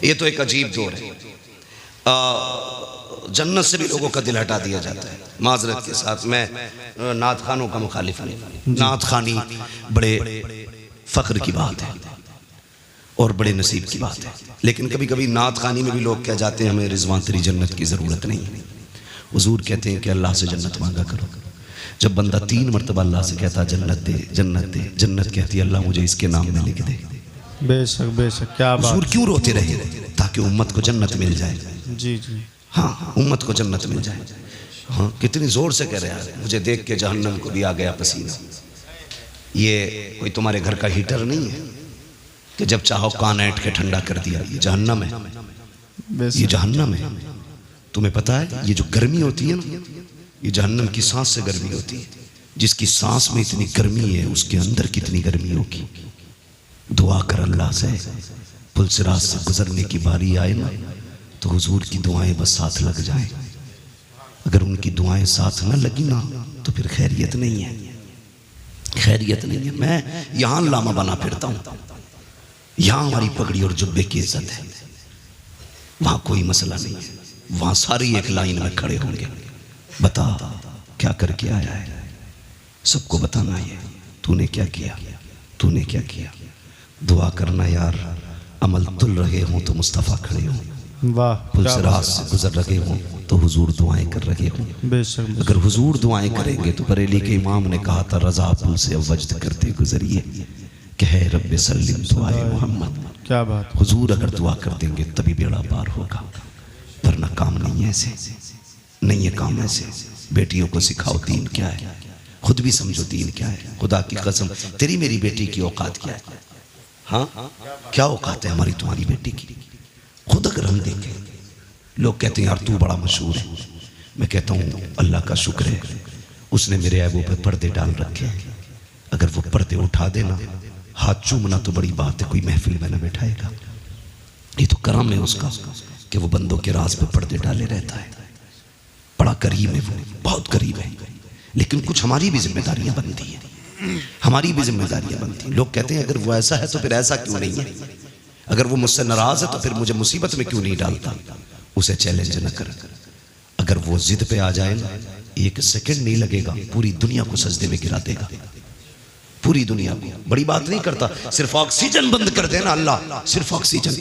ये तो एक अजीब दौर है, जन्नत से भी लोगों का दिल हटा दिया जाता है। माजरत के साथ मैं नात खानों का मुखालिफ नहीं, नात खानी बड़े फख्र की बात है और बड़े नसीब की बात है, लेकिन कभी कभी नात खानी में भी लोग कह जाते हैं हमें रिजवान तेरी जन्नत की ज़रूरत नहीं है। हुजूर कहते हैं कि अल्लाह से जन्नत मांगा करो। जब बंदा 3 मरतबा अल्लाह से कहता जन्नत दे जन्नत दे, जन्नत कहती है अल्लाह मुझे इसके नाम में लिख दे। बेशक बेशक, क्या बात। हुजूर क्यों रोते रहे? ताकि उम्मत को जन्नत मिल जाए। जी जी, हाँ, उम्मत को जन्नत मिल जाए। हाँ, कितनी जोर से कह रहे हैं, मुझे देख के जहन्नम को भी आ गया पसीना। ये कोई तुम्हारे घर का हीटर नहीं है कि जब चाहो कान ऐंठ के ठंडा कर दिया। ये जहन्नम है, ये जहन्नम है। तुम्हें पता है ये जो गर्मी होती है ना, ये जहन्नम की सांस से गर्मी होती है। जिसकी सांस में इतनी गर्मी है उसके अंदर कितनी गर्मी होगी। दुआ कर अल्लाह से, पुलसिरात से गुजरने की बारी आए ना तो हुजूर की दुआएं बस साथ लग जाएं। अगर उनकी दुआएं साथ न लगी ना तो फिर खैरियत नहीं है, खैरियत नहीं है। मैं यहाँ लामा बना फिरता हूँ, यहाँ हमारी पगड़ी और जुब्बे की इज्जत है, वहाँ कोई मसला नहीं है। वहाँ सारी एक लाइन में खड़े होंगे, बता क्या करके आया है, सबको बताना है तूने क्या किया, तूने क्या किया। दुआ करना यार, अमल तुल रहे हों तो मुस्तफ़ा खड़े हों, वाह, पुलसिरात से गुजर रहे हों तो हुजूर दुआएं कर रहे हों। बेशक अगर हुजूर दुआएं करेंगे तो बरेली के इमाम ने कहा था रजा पुल से वजद करते गुजरिए कि है रब्बे सल्लिम दुआए मोहम्मद। क्या बात। हुजूर अगर दुआ कर देंगे तभी बेड़ा पार होगा, वरना काम नहीं है ऐसे, नहीं है काम ऐसे। बेटियों को सिखाओ दीन क्या है, खुद भी समझो दीन क्या है। खुदा की कसम तेरी मेरी बेटी की औकात क्या है? हाँ, क्या औकात है हमारी तुम्हारी बेटी की? खुद अगर हम देखें, लोग कहते हैं यार तू बड़ा मशहूर है, मैं कहता हूँ अल्लाह का शुक्र है उसने मेरे ऐबों पे पर्दे डाल रखे हैं। अगर वो पर्दे उठा देना, हाथ चूमना तो बड़ी बात है, कोई महफिल में न बैठाएगा। ये तो करम है उसका कि वो बंदों के राज पे पर्दे डाले रहता है। बड़ा करीब है वो, बहुत करीब है। लेकिन कुछ हमारी भी जिम्मेदारियां बनती हैं, हमारी भी जिम्मेदारियां बनती हैं। लोग कहते हैं अगर वो ऐसा है तो फिर ऐसा क्यों नहीं है? अगर वो मुझसे नाराज है तो फिर मुझे मुसीबत में क्यों नहीं डालता? उसे चैलेंज न कर। अगर वो जिद पे आ जाए ना, एक सेकंड नहीं लगेगा, पूरी दुनिया को सजदे में गिरा देगा, पूरी दुनिया को। बड़ी बात नहीं करता, सिर्फ ऑक्सीजन बंद कर देना अल्लाह, सिर्फ ऑक्सीजन,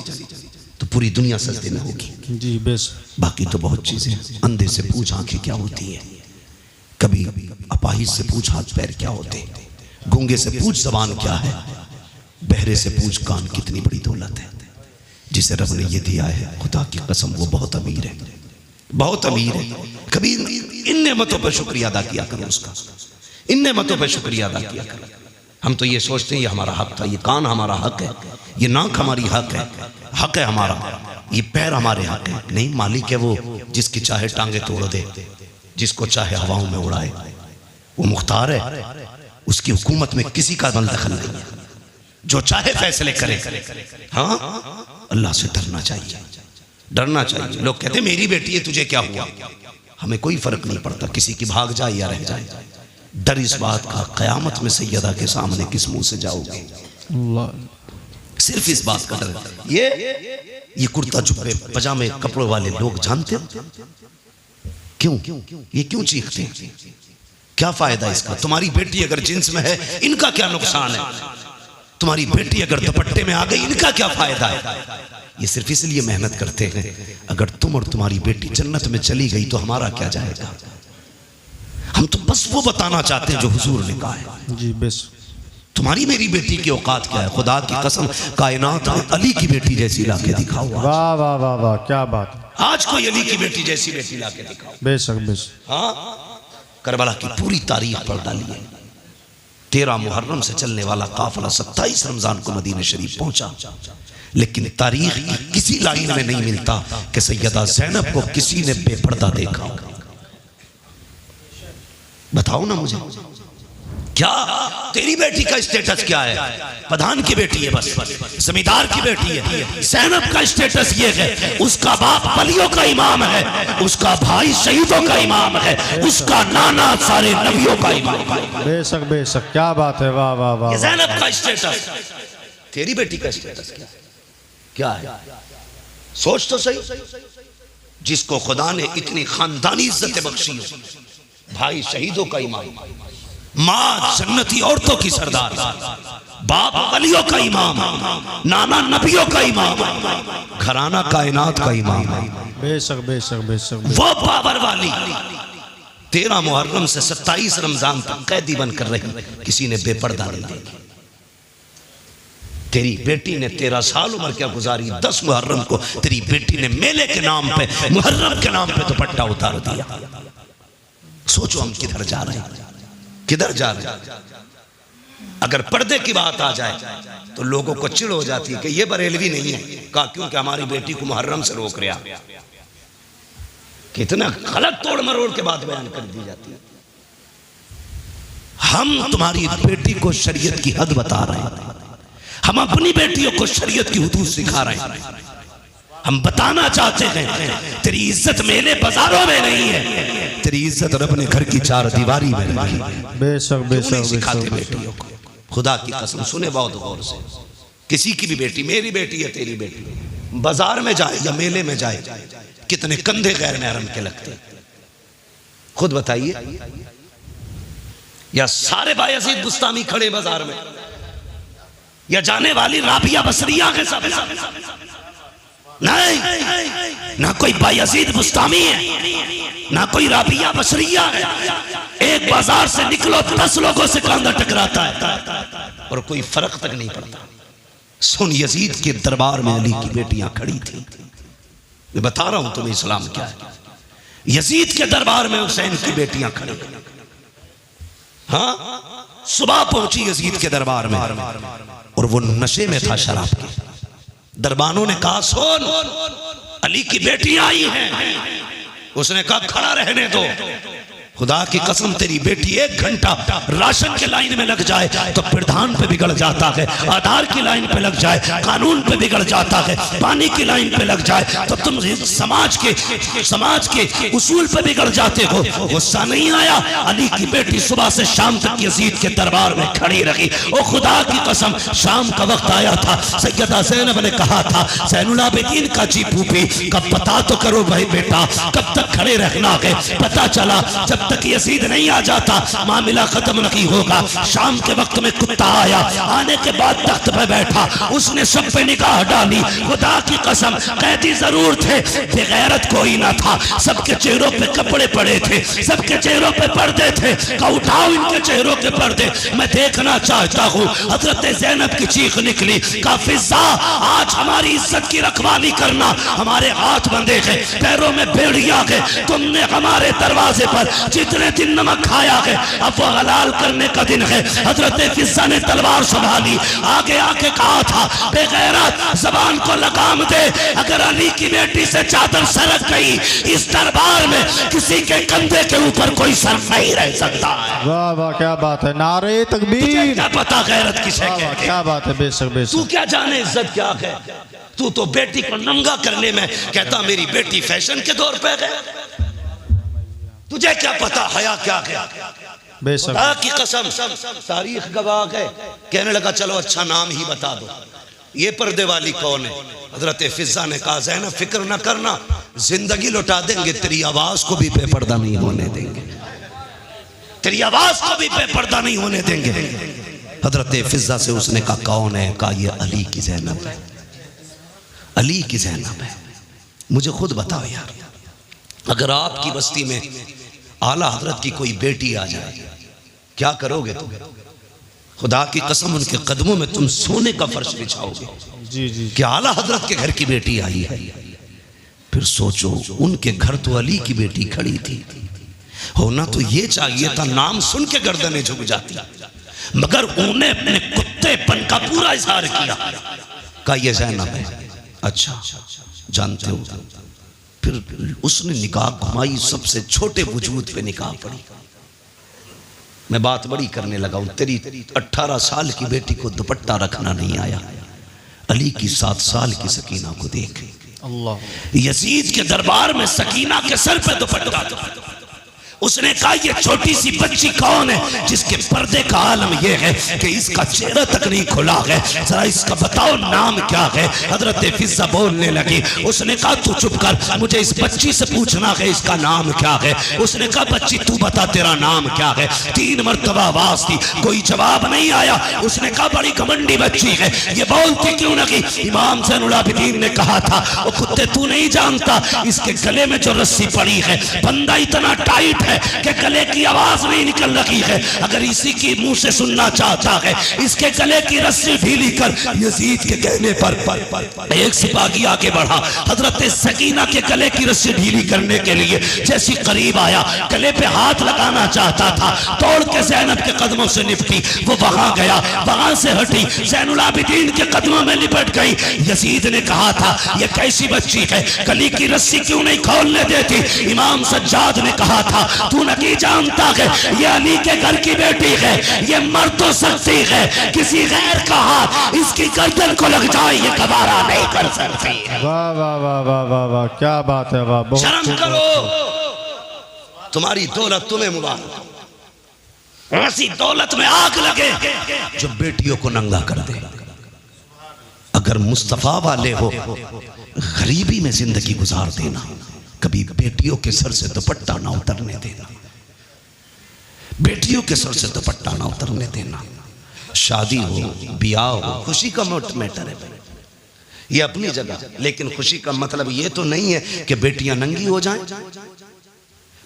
तो पूरी दुनिया सजदे में होगी। जी बेस। बाकी तो बहुत चीजें। अंधे से पूछ आंखें क्या होती है, कभी अपाहिज से पूछ हाथ पैर क्या होते, गूंगे से पूछ जबान क्या है, बहरे से पूछ कान कितनी बड़ी दौलत है। जिसे रब ने ये दिया है, खुदा की कसम वो बहुत अमीर है, बहुत अमीर है। कभी इन नेमतों पर शुक्रिया अदा किया करो उसका, इन नेमतों पर शुक्रिया अदा किया करो। हम तो ये सोचते हैं ये हमारा हक था, ये कान हमारा हक है, ये नाक हमारी हक है हमारा, ये पैर हमारे हक है। नहीं, मालिक है वो जिसकी चाहे टांगे तोड़ दे, जिसको चाहे हवाओं में उड़ाए, वो मुख्तार है, उसकी हुकूमत में किसी का दखल नहीं है, जो चाहे फैसले करे। हाँ, अल्लाह से डरना चाहिए, डरना चाहिए। लोग कहते हैं मेरी बेटी है तुझे क्या हुआ? हमें कोई फर्क नहीं पड़ता किसी की भाग जाए या रह जाए। डर इस बात का क़यामत में सैयदा के सामने किस मुंह से जाओगे, सिर्फ इस बात का डर। ये कुर्ता जुब्बे पजामे कपड़ों वाले लोग जानते हो क्यों, ये क्यों चीखते हैं? क्या फायदा इसका? तुम्हारी बेटी अगर जींस में है इनका क्या नुकसान है? तुम्हारी बेटी अगर दुपट्टे में आ गई इनका क्या फायदा है? ये सिर्फ इसलिए मेहनत करते हैं, अगर तुम और तुम्हारी बेटी जन्नत में चली गई तो हमारा क्या जाएगा? हम तो बस वो बताना चाहते हैं जो हुजूर ने कहा है। जी बेस। तुम्हारी मेरी बेटी की औकात क्या है? खुदा की कसम कायनात में अली की बेटी जैसी लाके दिखाओ। वाह वाह वाह वाह, क्या बात। आज कोई अली की बेटी जैसी बेटी लाके दिखाओ। बेशक बेश। हाँ, करबला की पूरी तारीख पढ़ डालिए। 13 मुहर्रम से चलने वाला काफिला 27 रमजान को मदीना शरीफ पहुंचा, लेकिन तारीख की किसी लाइन में नहीं मिलता कि सैयदा ज़ैनब को किसी ने बेपर्दा देखा। बताओ ना मुझे, क्या तेरी बेटी का स्टेटस क्या है? प्रधान की बेटी है, बस जमींदार की बेटी है। ज़ैनब का स्टेटस ये है, उसका बाप वलियों का इमाम है, उसका भाई शहीदों का इमाम है, उसका नाना सारे नबियों का इमाम है। बेशक बेशक, क्या बात है। वाह वाह वाह। ज़ैनब का स्टेटस, तेरी बेटी का स्टेटस क्या है? सोच तो सही। जिसको खुदा ने इतनी खानदानी इज्जत बख्शी हो, भाई शहीदों का इमाम, माँ जन्नती औरतों की सरदार, बाप वलियों का इमाम, नाना नबियों का इमाम, घराना कायनात का इमाम। बेशक बेशक बेशक। वो पावर वाली 13 मुहर्रम से 27 रमजान तक कैदी बनकर रही, किसी ने बेपर्दा नहीं देखी। तेरी बेटी ने 13 साल उम्र क्या गुजारी, 10 मुहर्रम को तेरी बेटी ने मेले के नाम पे, मुहर्रम के नाम पे दुपट्टा उतार दिया। सोचो हम किधर जा रहे हैं, किधर जा रहे हैं। अगर पर्दे की बात आ जाए तो लोगों को चिढ़ हो जाती है कि ये बरेलवी नहीं है। कहा क्योंकि हमारी बेटी को मुहर्रम से रोक रहा। कितना गलत तोड़ मरोड़ के बाद बयान कर दी जाती है। हम तुम्हारी बेटी को शरीयत की हद बता रहे हैं, हम अपनी बेटियों को शरीयत की हुदूद सिखा रहे हैं। हम बताना चाहते हैं तेरी इज्जत मेले बाजारों में नहीं है, तेरी इज्जत अपने घर की चार दीवारी में नहीं है। बेशक बेशक सिखाते बेटियों को, खुदा की कसम सुने बहुत गौर से। किसी की भी बेटी, मेरी बेटी या तेरी बेटी, बाजार में जाए या मेले में जाए, कितने कंधे गैर महरम के लगते, खुद बताइए। या सारे बायजीद बुस्तामी खड़े बाजार में, या जाने वाली राबिया बसरिया के सब नहीं, ना कोई बायजीद बुस्तामी है ना कोई राबिया बसरिया है। एक बाजार से निकलो 10 लोगों से कंधा टकराता है और कोई फर्क तक नहीं पड़ता। सुन, यजीद के दरबार में अली की बेटियां खड़ी थी। मैं बता रहा हूं तुम्हें इस्लाम क्या है। यजीद के दरबार में हुसैन की बेटियां खड़ी। हाँ, सुबह पहुंची यजीद के दरबार में और वो नशे में था शराब के। दरबानों ने कहा सुन, अली की बेटियां आई हैं। उसने कहा खड़ा रहने दो। खुदा की कसम तेरी बेटी 1 घंटा राशन के लाइन में लग जाए तो प्रधान पे बिगड़ जाता है, आधार की लाइन पे लग जाए कानून पे बिगड़ जाता है, पानी की लाइन पे लग जाए तो तुम समाज के उसूल पे बिगड़ जाते हो। गुस्सा नहीं आया? अली की बेटी सुबह से शाम तक यजीद के दरबार में खड़ी रही। ओ खुदा की कसम, शाम का वक्त आया था, सैयदा ज़ैनब ने कहा था ज़ैनुल आबिदीन का जी फूफी कब पता तो करो भाई बेटा, कब तक खड़े रहना है। पता चला जब तक यजीद नहीं आ जाता मामला खत्म नहीं होगा। शाम के वक्त में कुत्ता आया, आने के बाद तख्त पे बैठा, उसने सब पे निगाह डाली। खुदा की कसम, कैदी जरूर थे, बेगैरत कोई ना था। सबके चेहरों पे कपड़े पड़े थे, सबके चेहरों पे पर्दे थे। का उठाओ इनके चेहरों के पर्दे, मैं देखना चाहता हूँ। हजरत ज़ैनब की चीख निकली, का फिजा आज हमारी इज्जत की रखवाली करना। हमारे हाथ बंधे हैं, पैरों में बेड़ियां हैं, तुमने हमारे दरवाजे पर जितने दिन नमक खाया है अब वो हलाल करने का दिन है। हजरत फिजा ने तलवार संभाली, आगे आके कहा था बेगैरत जबान को लगाम दे, अगर अली की बेटी से चादर सरक गई इस दरबार में किसी के कंधे के ऊपर कोई सर नहीं रह सकता। वाह वाह, क्या बात है, नारे तकबीर। क्या पता गैरत किसे कहते हैं? क्या बात है, बेशक तू बेशक। क्या जाने इज्जत क्या है? तू तो बेटी को नंगा करने में कहता मेरी बेटी फैशन के दौर पे है। तुझे क्या पता हया क्या है? बेशक खुदा की कसम, तारीख गवाह है। कहने लगा चलो अच्छा नाम ही बता दो, ये पर्दे वाली कौन है? हजरत फिजा ने कहा ज़ैनब फिक्र न करना, जिंदगी लौटा देंगे, तेरी आवाज को भी बेपर्दा नहीं होने देंगे, तेरी आवाज को भी बेपर्दा नहीं होने देंगे। हजरत फिजा से उसने कहा कौन है? कहा ये अली की ज़ैनब है, अली की ज़ैनब है। मुझे खुद बताओ यार, अगर आपकी बस्ती में आला हजरत की कोई बेटी आ जाए क्या करोगे तुम? खुदा की कसम उनके कदमों में तुम सोने का फर्श बिछाओगे। जी जी। कि आला हजरत के घर की बेटी आई है। फिर सोचो उनके घर तो अली की बेटी खड़ी थी, होना तो ये चाहिए था नाम सुन के गर्दनें झुक जाती, मगर उन्हें अपने कुत्तेपन का पूरा इजहार किया। कहा ये ज़ैनब है। अच्छा जानते हो? फिर उसने निकाह घुमाई, सबसे छोटे वजूद पे निकाह पड़ी। मैं बात बड़ी करने लगा हूं, तेरी 18 साल की बेटी को दुपट्टा रखना नहीं आया, अली की 7 साल की सकीना को देख। अल्लाह। यजीद के दरबार में सकीना के सर पे दुपट्टा था। उसने कहा ये छोटी सी बच्ची कौन है जिसके पर्दे का आलम यह है कि इसका चेहरा तक नहीं खुला है, जरा इसका बताओ नाम क्या है? हजरत फिजा बोलने लगी। उसने कहा तू चुप कर, मुझे इस बच्ची से पूछना है इसका नाम क्या है। उसने कहा बच्ची तू बता तेरा नाम क्या है। 3 मरतबा आवाज दी, कोई जवाब नहीं आया। उसने कहा बड़ी घमंडी बच्ची है, ये बोलती क्यों नहीं? इमाम ज़ैनुल आबिदीन ने कहा था ओ कुत्ते तू नहीं जानता इसके गले में जो रस्सी पड़ी है बंदा इतना टाइट है है कि गले की आवाज नहीं निकल रही है, अगर इसी की मुंह से सुनना चाहता है, इसके गले की रस्सी ढीली कर। यजीद के कहने पर एक सिपाही आगे बढ़ा, हजरत सकीना के गले की रस्सी ढीली करने के लिए जैसी करीब आया, गले पे हाथ लगाना चाहता था, तोड़ के ज़ैनब के कदमों से निपटी। वो वहां गया, वहां से हटी, ज़ैनुल आबिदीन के कदमों में लिपट गई। यजीद ने कहा था ये कैसी बच्ची है, गले की रस्सी क्यों नहीं खोलने देती। इमाम सज्जाद ने कहा था तू नहीं जानता है ये अली के घर की बेटी है, ये मर तो सकती है, किसी गैर का हाथ इसकी गर्दन को लग जाए ये गवारा नहीं कर सकती। वाह वाह वाह वाह वाह वाह, क्या बात है, वाह, बहुत शर्म करो, तुम्हारी दौलत तुम्हें मुबारक। ऐसी दौलत में आग लगे जो बेटियों को नंगा कर दे। अगर मुस्तफा वाले हो, गरीबी में जिंदगी गुजार देना, कभी बेटियों के सर से दुपट्टा ना उतरने देना, बेटियों के सर से दुपट्टा ना उतरने देना। शादी हो, ब्याह हो, खुशी का मैटर है ये अपनी जगह, लेकिन खुशी का मतलब ये तो नहीं है कि बेटियां नंगी हो जाएं,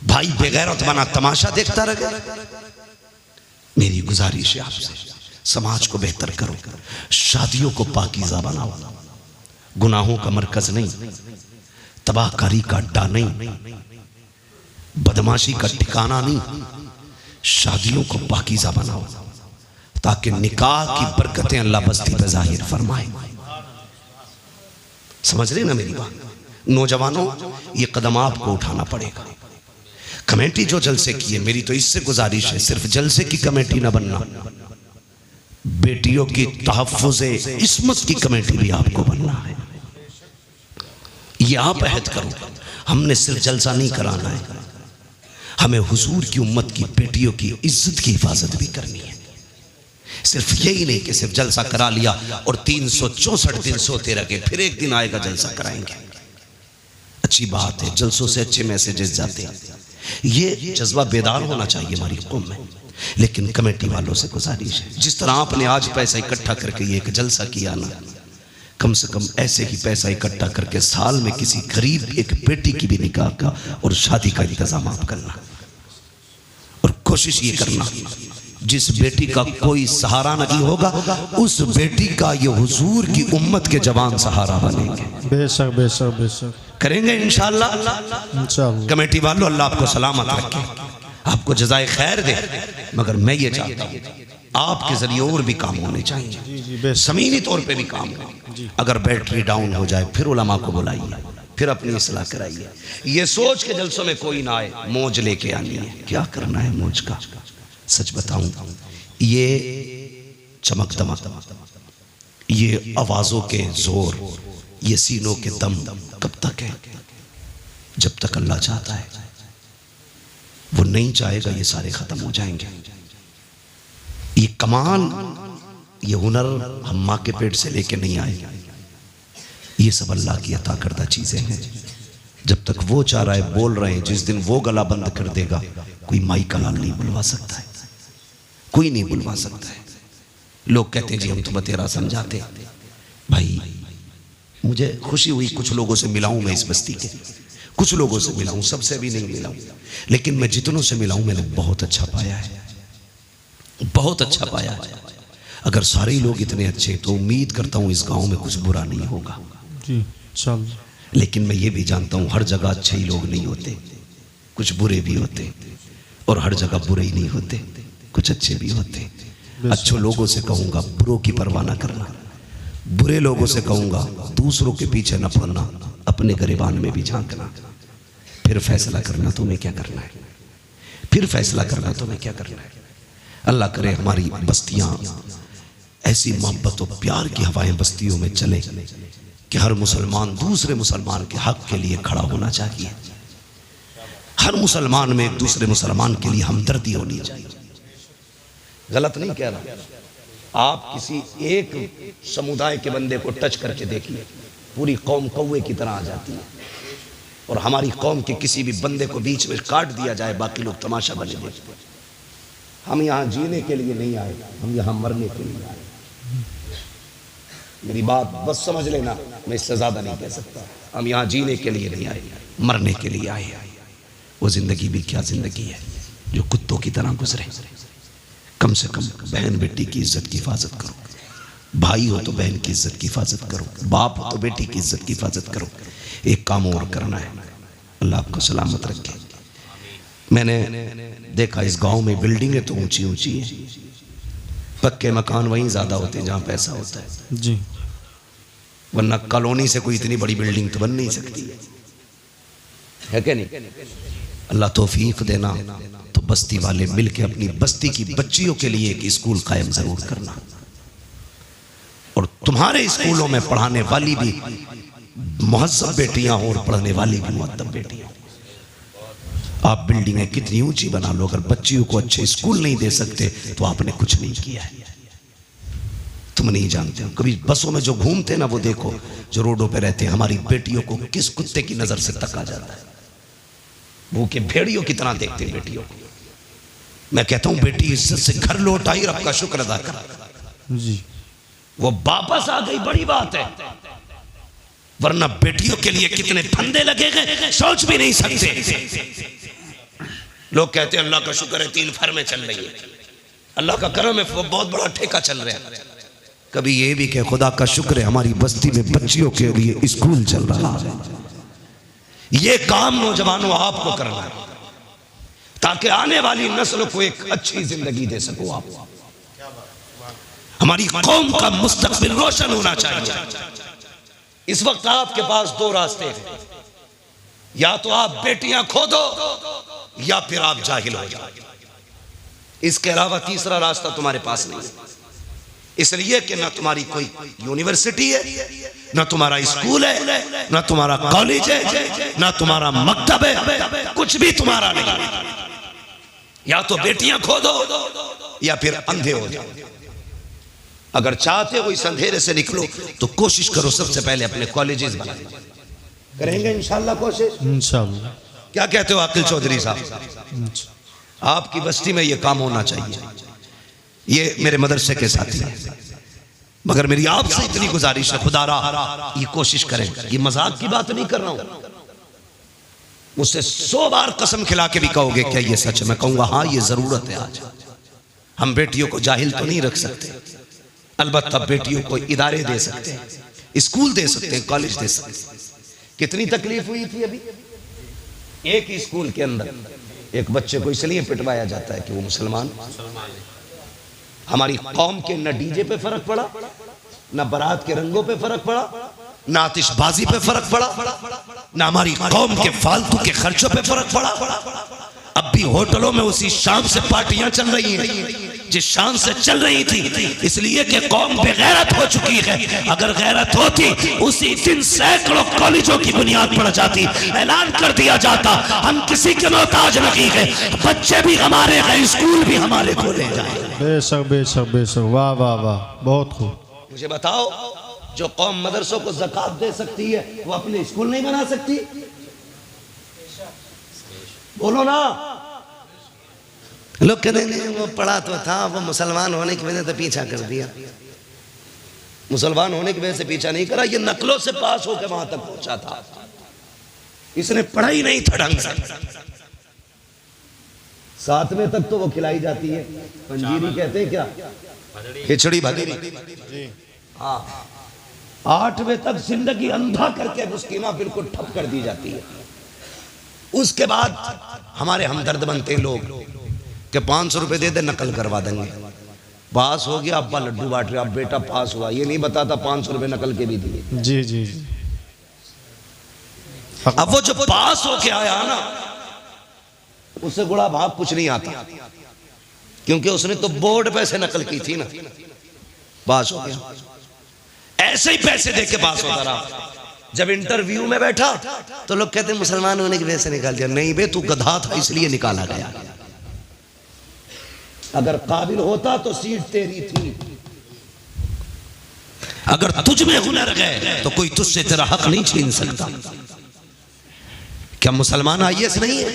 भाई बेगैरत बना तमाशा देखता रहे। मेरी गुजारिश है आपसे, समाज को बेहतर करो, शादियों को पाकीज़ा बनाओ, गुनाहों का मरकज नहीं, तबाहकारी का अड्डा नहीं, बदमाशी का ठिकाना नहीं। शादियों को पाकीज़ा बनाओ ताकि निकाह की बरकतें अल्लाह बस्ती पे जाहिर फरमाए। समझ रहे ना मेरी बात। नौजवानों, ये कदम आपको उठाना पड़ेगा। कमेटी जो जलसे की है, मेरी तो इससे गुजारिश है, सिर्फ जलसे की कमेटी ना बनना, बेटियों की तहफ़्फ़ुज़े इस्मत की कमेटी भी आपको बनना है। ये आप अहद करो, हमने सिर्फ जलसा नहीं कराना है, हमें हुजूर की उम्मत की बेटियों की इज्जत की हिफाजत भी करनी है। सिर्फ यही नहीं कि सिर्फ जलसा करा लिया और 364 दिन सोते रहे, फिर एक दिन आएगा जलसा कराएंगे। अच्छी बात है, जलसों से अच्छे मैसेजेस जाते हैं, ये जज्बा बेदार होना चाहिए हमारी कौम में। लेकिन कमेटी वालों से गुजारिश है, जिस तरह आपने आज पैसा इकट्ठा करके ये एक जलसा किया ना, कम से कम ऐसे ही पैसा इकट्ठा करके साल में किसी गरीब एक बेटी की भी निकाह का और शादी का इंतजाम आप करना। और कोशिश ये करना जिस बेटी का कोई सहारा नहीं होगा, उस बेटी का ये हुजूर की उम्मत के जवान सहारा बनेंगे। बेशक बेशक बेशक करेंगे इंशाअल्लाह। इंशाअल्लाह। कमेटी वालों, अल्लाह आपको सलामत रखे, आपको जज़ाए खैर दे। मगर मैं ये चाहता हूँ आपके जरिए और भी काम होने चाहिए, ज़मीनी तौर पे भी काम हो। अगर बैटरी डाउन हो जाए फिर उलमा को बुलाइए, फिर अपनी इस्लाह कराइए। ये सोच के जलसों में कोई ना आए मौज लेके आनी है। क्या करना है मौज का? सच बताऊं, ये चमक दमक, ये आवाज़ों के जोर, ये सीनों के दम कब तक है? जब तक अल्लाह चाहता है। वो नहीं चाहेगा ये सारे ख़त्म हो जाएंगे। ये कमाल, ये हुनर हम माँ के पेट से लेके नहीं आए, ये सब अल्लाह की अता करदा चीज़ें हैं। जब तक वो चाह रहा है, बोल रहे हैं, जिस दिन वो गला बंद कर देगा कोई माई का लाल नहीं बुलवा सकता है, कोई नहीं बुलवा सकता है। लोग कहते हैं जी हम तो बतेरा समझाते। भाई मुझे खुशी हुई, कुछ लोगों से मिला हूँ मैं इस बस्ती के, कुछ लोगों से मिला हूँ, सबसे भी नहीं मिला हूँ, लेकिन मैं जितनों से मिला हूँ मैंने बहुत अच्छा पाया है, बहुत अच्छा पाया है। अगर सारे लोग इतने अच्छे तो उम्मीद करता हूँ इस गांव में कुछ बुरा नहीं होगा जी। चल, लेकिन मैं ये भी जानता हूँ हर जगह अच्छे ही लोग नहीं होते, कुछ बुरे भी होते, और हर जगह बुरे ही नहीं होते, कुछ अच्छे भी होते। अच्छे लोगों से कहूँगा बुरों की परवाह ना करना, बुरे लोगों से कहूँगा दूसरों के पीछे न पड़ना, अपने गिरबान में भी झांकना, फिर फैसला करना तुम्हें क्या करना है, फिर फैसला करना तुम्हें क्या करना है। अल्लाह करे हमारी बस्तियाँ ऐसी मोहब्बत और प्यार की हवाएं बस्तियों में चले कि हर मुसलमान दूसरे मुसलमान के हक के लिए खड़ा होना चाहिए, हर मुसलमान में एक दूसरे मुसलमान के लिए हमदर्दी होनी चाहिए। गलत नहीं कह रहा, आप किसी एक समुदाय के बंदे को टच करके देखिए, पूरी कौम कौवे की तरह आ जाती है। और हमारी कौम के किसी भी बंदे को बीच में काट दिया जाए, बाकी लोग तमाशा बने देखते हैं। हम यहाँ जीने के लिए नहीं आए, हम यहाँ मरने के लिए आए। मेरी बात बस समझ लेना, मैं इससे ज्यादा नहीं कह सकता। हम यहाँ जीने के लिए नहीं आए, मरने के लिए आए। वो जिंदगी भी क्या जिंदगी है जो कुत्तों की तरह गुजरे। कम से कम बहन बेटी की इज्जत की हिफाजत करो, भाई हो तो बहन की इज्जत की हिफाजत करो, बाप हो तो बेटी की इज्जत की हिफाजत करो। एक काम और करना है, अल्लाह आपको सलामत रखे। मैंने देखा इस गांव में बिल्डिंगें तो ऊंची ऊंची हैं, पक्के मकान वहीं ज्यादा होते हैं जहां पैसा होता है जी, वरना कॉलोनी से कोई इतनी बड़ी बिल्डिंग तो बन नहीं सकती है क्या नहीं? अल्लाह तौफीक देना तो बस्ती वाले मिलके अपनी बस्ती की बच्चियों के लिए एक स्कूल कायम जरूर करना, और तुम्हारे स्कूलों में पढ़ाने वाली भी मुहज्जब बेटियां हो और पढ़ने वाली भी मुअद्दब बेटियां। आप बिल्डिंगें कितनी ऊंची बना लो, अगर बच्चियों को अच्छे स्कूल नहीं दे सकते तो आपने कुछ नहीं किया है। तुम नहीं जानते हो, कभी बसों में जो घूमते ना वो देखो, जो रोडों पे रहते हैं, हमारी बेटियों को किस कुत्ते की नजर से तका जाता है, भूखे भेड़ियों की तरह देखते हैं बेटियों को। मैं कहता हूं बेटी इज्जत से घर लौट आई, रब का शुक्र अदा कर जी, वो वापस आ गई, बड़ी बात है। वरना बेटियों के लिए कितने फंदे लगे गए सोच भी नहीं सकते। लोग कहते हैं अल्लाह का शुक्र है 3 फर्में चल रही है, अल्लाह का करम है बहुत बड़ा ठेका चल रहा है। कभी ये भी कह खुदा का शुक्र है हमारी बस्ती में बच्चियों के लिए स्कूल चल रहा है। ये काम नौजवानों आपको करना है ताकि आने वाली नस्ल को एक अच्छी जिंदगी दे सको आप। हमारी कौम का मुस्तकबिल रोशन होना चाहिए। इस वक्त आपके पास 2 रास्ते हैं, या तो आप बेटियां खो दो या फिर आप जाहिल हो जाओ। इसके अलावा तीसरा रास्ता तुम्हारे पास नहीं है। इसलिए कि ना तुम्हारी कोई यूनिवर्सिटी है, ना तुम्हारा स्कूल है, ना तुम्हारा कॉलेज है, ना तुम्हारा मकतब है, कुछ भी तुम्हारा नहीं। या तो बेटियां खो दो या फिर अंधे हो जाओ। अगर चाहते हो इस अंधेरे से निकलो तो कोशिश करो सबसे पहले अपने कॉलेजेस बनाने। करेंगे इंशाल्लाह कोशिश, इंशाल्लाह। क्या कहते हो आकिल चौधरी साहब? आपकी बस्ती में ये काम होना चाहिए। ये मेरे मदरसे के साथी हैं, मगर मेरी आपसे इतनी गुजारिश है, खुदारा ये कोशिश करें, ये मजाक की बात नहीं कर रहा हूं, मुझसे 100 बार कसम खिला के भी कहोगे क्या ये सच है? मैं कहूंगा हाँ ये जरूरत है। आज हम बेटियों को जाहिल तो नहीं रख सकते, अलबत्ता बेटियों को इदारे दे सकते हैं, स्कूल दे सकते हैं, कॉलेज दे सकते हैं। कितनी तकलीफ हुई थी अभी एक ही स्कूल के अंदर एक बच्चे को इसलिए पिटवाया जाता है कि वो मुसलमान। हमारी कौम के न डीजे पे फर्क पड़ा, न बारात के रंगों पे फर्क पड़ा, न आतिशबाजी पे फर्क पड़ा, न हमारी कौम के फालतू के खर्चों पे फर्क पड़ा। अब भी होटलों में उसी शान से पार्टियां चल रही हैं जिस शान से चल रही थी, इसलिए कि कौम बेगैरत हो चुकी है। अगर गैरत होती उसी दिन सैकड़ों कॉलेजों की बुनियाद पड़ जाती, ऐलान कर दिया जाता हम किसी के मोहताज नहीं है, बच्चे भी हमारे हैं, स्कूल भी हमारे खोले जाए। बेशक बेशक बेशक, वाह वाह वाह, बहुत खूब। मुझे बताओ जो कौम मदरसों को ज़कात दे सकती है वो अपने स्कूल नहीं बना सकती? बोलो ना। लोग कहते हैं वो पढ़ा तो था, वो मुसलमान होने की वजह से पीछा कर दिया। मुसलमान होने की वजह से पीछा नहीं करा, ये नकलों से पास होकर वहां तक पहुंचा था, इसने पढ़ा ही नहीं था ढंग से। 7वें तक तो वो खिलाई जाती है, पंजीरी कहते हैं क्या, खिचड़ी भदीरी। हाँ, 8वें तक जिंदगी अंधा करके मुस्किना बिल्कुल ठप कर दी जाती है। उसके बाद हमारे हमदर्द बनते लोग कि 500 रुपए दे दे नकल करवा देंगे। पास हो गया, अब्बा लड्डू बांट रहे, अब बेटा पास हुआ, ये नहीं बताता 500 रुपए नकल के भी दिए। जी जी। अब वो जो पास होके आया ना उससे गुड़ा भाग कुछ नहीं आता, क्योंकि उसने तो बोर्ड पे से नकल की थी ना, पास हो गया। ऐसे ही पैसे दे के पास होता रहा। जब इंटरव्यू में बैठा तो लोग कहते हैं मुसलमान होने की वजह से निकाल दिया। नहीं बे, तू गधा था इसलिए निकाला गया, अगर काबिल होता तो सीट तेरी थी। अगर तुझ में हुनर गए तो कोई तुझसे तेरा हक नहीं छीन सकता। क्या मुसलमान IAS नहीं है?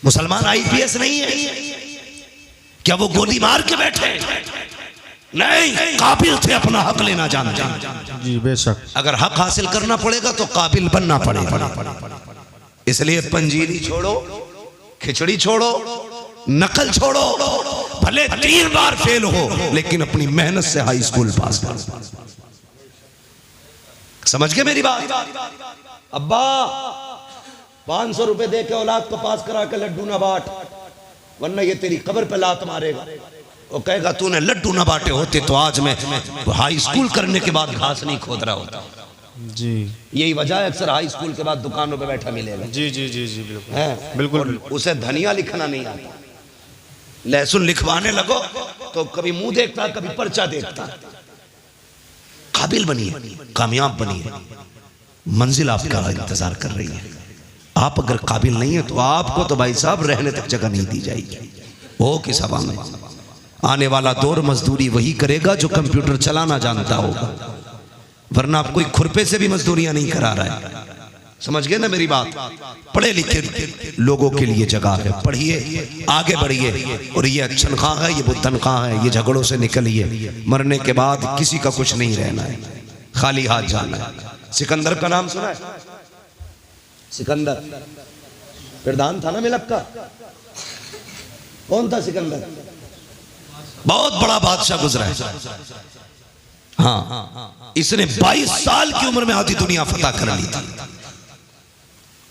मुसलमान IPS नहीं है? क्या वो गोली मार के बैठे? नहीं, काबिल थे अपना हक लेना जानते। जी बेशक। अगर हक हासिल करना पड़ेगा तो काबिल बनना पड़ेगा। इसलिए पंजीरी छोड़ो, खिचड़ी छोड़ो, नकल छोड़ो, भले 3 बार फेल हो लेकिन अपनी मेहनत से हाई स्कूल पास करो। समझ गए मेरी बात? अब्बा 500 रुपए दे के औलाद को पास करा के लड्डू ना बांट, वरना ये तेरी कब्र पे लात मारेगा। वो कहेगा तूने लड्डू ना बांटे होते तो आज मैं हाई स्कूल करने के बाद घास नहीं खोद रहा होता। जी यही वजह है अक्सर हाई स्कूल के बाद दुकानों पे बैठा मिलेगा। जी जी जी जी बिल्कुल है बिल्कुल। उसे धनिया लिखना नहीं आता, लहसुन लिखवाने लगो तो कभी मुंह देखता, कभी पर्चा देखता। काबिल बनिए, कामयाब बनिए, मंजिल आपका इंतजार कर रही है। आप अगर काबिल नहीं है तो आपको तो भाई साहब रहने तक जगह नहीं दी जाएगी। वो किस हवा में आने वाला दौर मजदूरी वही करेगा जो कंप्यूटर चलाना जानता होगा, वरना आप कोई खुरपे से भी मजदूरियां नहीं करा रहा है। समझ गए ना मेरी बात? पढ़े लिखे लोगों के लिए जगह है, पढ़िए, आगे बढ़िए। और ये तनख्वाह है, ये वो तनख्वाह है, ये झगड़ों से निकलिए। मरने के बाद किसी का कुछ नहीं रहना है, खाली हाथ जाना है। सिकंदर का नाम सुना है? सिकंदर प्रधान था ना मिलक का। कौन था सिकंदर? बहुत बड़ा बादशाह गुजरा है। हाँ, इसने 22 साल की उम्र में आधी दुनिया फतह कर ली थी।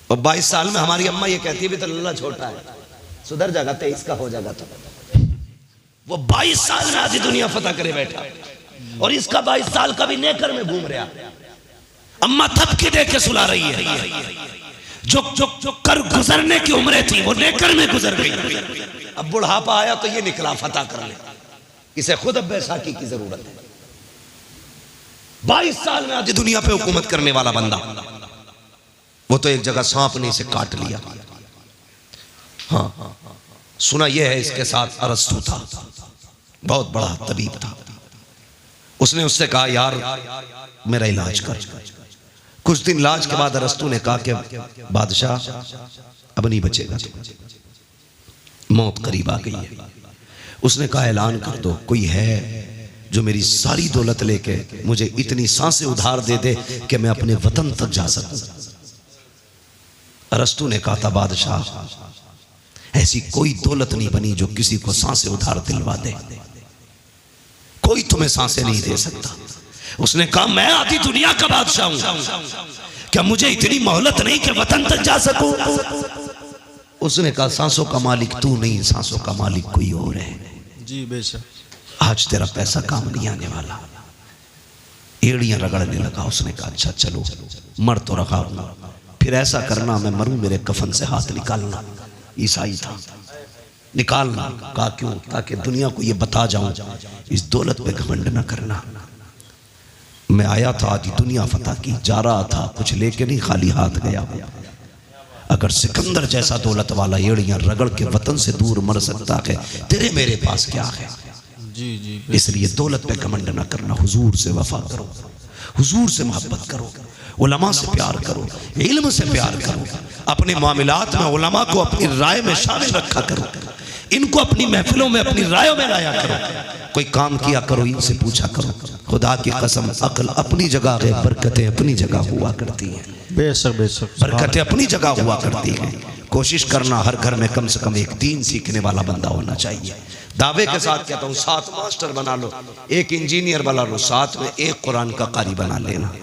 और 22 साल में हमारी अम्मा ये कहती है भी तो लल्ला छोटा है, सुधर जाएगा, 23 का हो जाएगा। तो वो 22 साल में आधी दुनिया फतह करे बैठा, और इसका 22 साल का भी नेकर में घूम रहा। अम्मा थपकी दे के सुला रही है। जो कर गुजरने की उम्र थी वो नेकर में गुजर गई। अब बुढ़ापा आया तो ये निकला फतह कर ले। इसे खुद अब बैसाखी की जरूरत है। 22 साल में आधी दुनिया पे हुकूमत करने वाला बंदा, वो तो एक जगह सांप ने इसे काट लिया। हाँ, सुना यह है इसके साथ अरस्तु था, बहुत बड़ा तबीब था। उसने उससे कहा यार मेरा इलाज कर। कुछ दिन इलाज के बाद अरस्तु ने कहा कि बादशाह अब नहीं बचेगा, मौत करीब आ गई है। उसने कहा ऐलान कर दो, कोई है जो मेरी सारी दौलत लेके मुझे इतनी सांसें उधार दे दे कि मैं अपने वतन तक जा सकूं। अरस्तु ने कहा था बादशाह ऐसी कोई दौलत नहीं बनी जो किसी को सांसें उधार दिलवा दे, कोई तुम्हें सांसें नहीं दे सकता। उसने कहा मैं आधी दुनिया का बादशाह हूं, क्या मुझे इतनी मोहलत नहीं कि वतन तक जा सकूं? उसने कहा सांसों का मालिक तू नहीं, सांसों का मालिक कोई और है। जी बेशक। आज तेरा पैसा काम नहीं आने वाला। एड़ियां रगड़ने लगा। उसने कहा अच्छा चलो, मर तो रखा हूं, फिर ऐसा करना मैं मरूं मेरे कफन से हाथ निकालना। ईसाई था, निकालना। कहा क्यों? ताकि दुनिया को ये बता जाऊं इस दौलत पे घमंड न करना। मैं आया था आधी दुनिया फतह की, जा रहा था कुछ लेके नहीं, खाली हाथ गया। अगर सिकंदर जैसा दौलत वाला एड़ियां रगड़ के वतन से दूर मर सकता है, तेरे मेरे पास क्या है? जी जी। इसलिए दौलत पे घमंड ना करना, हुजूर से वफा करो, हुजूर से मोहब्बत करो, उलमा से प्यार करो, इल्म से प्यार करो, अपने मामलात में उलमा को अपनी राय में शामिल रखा करो, इनको अपनी महफिलों में अपनी रायों में लाया करो। कोई काम किया करो, इनसे पूछा करो। खुदा की कसम अक्ल अपनी जगह है, बरकतें अपनी जगह हुआ करती हैं। बेशक बेशक, बरकतें अपनी जगह हुआ करती हैं। कोशिश करना हर घर में कम से कम एक दीन सीखने वाला बंदा होना चाहिए। दावे के साथ कहता हूँ 7 मास्टर बना लो, 1 इंजीनियर बना लो, साथ में 1 कुरान का कारी बना लेना।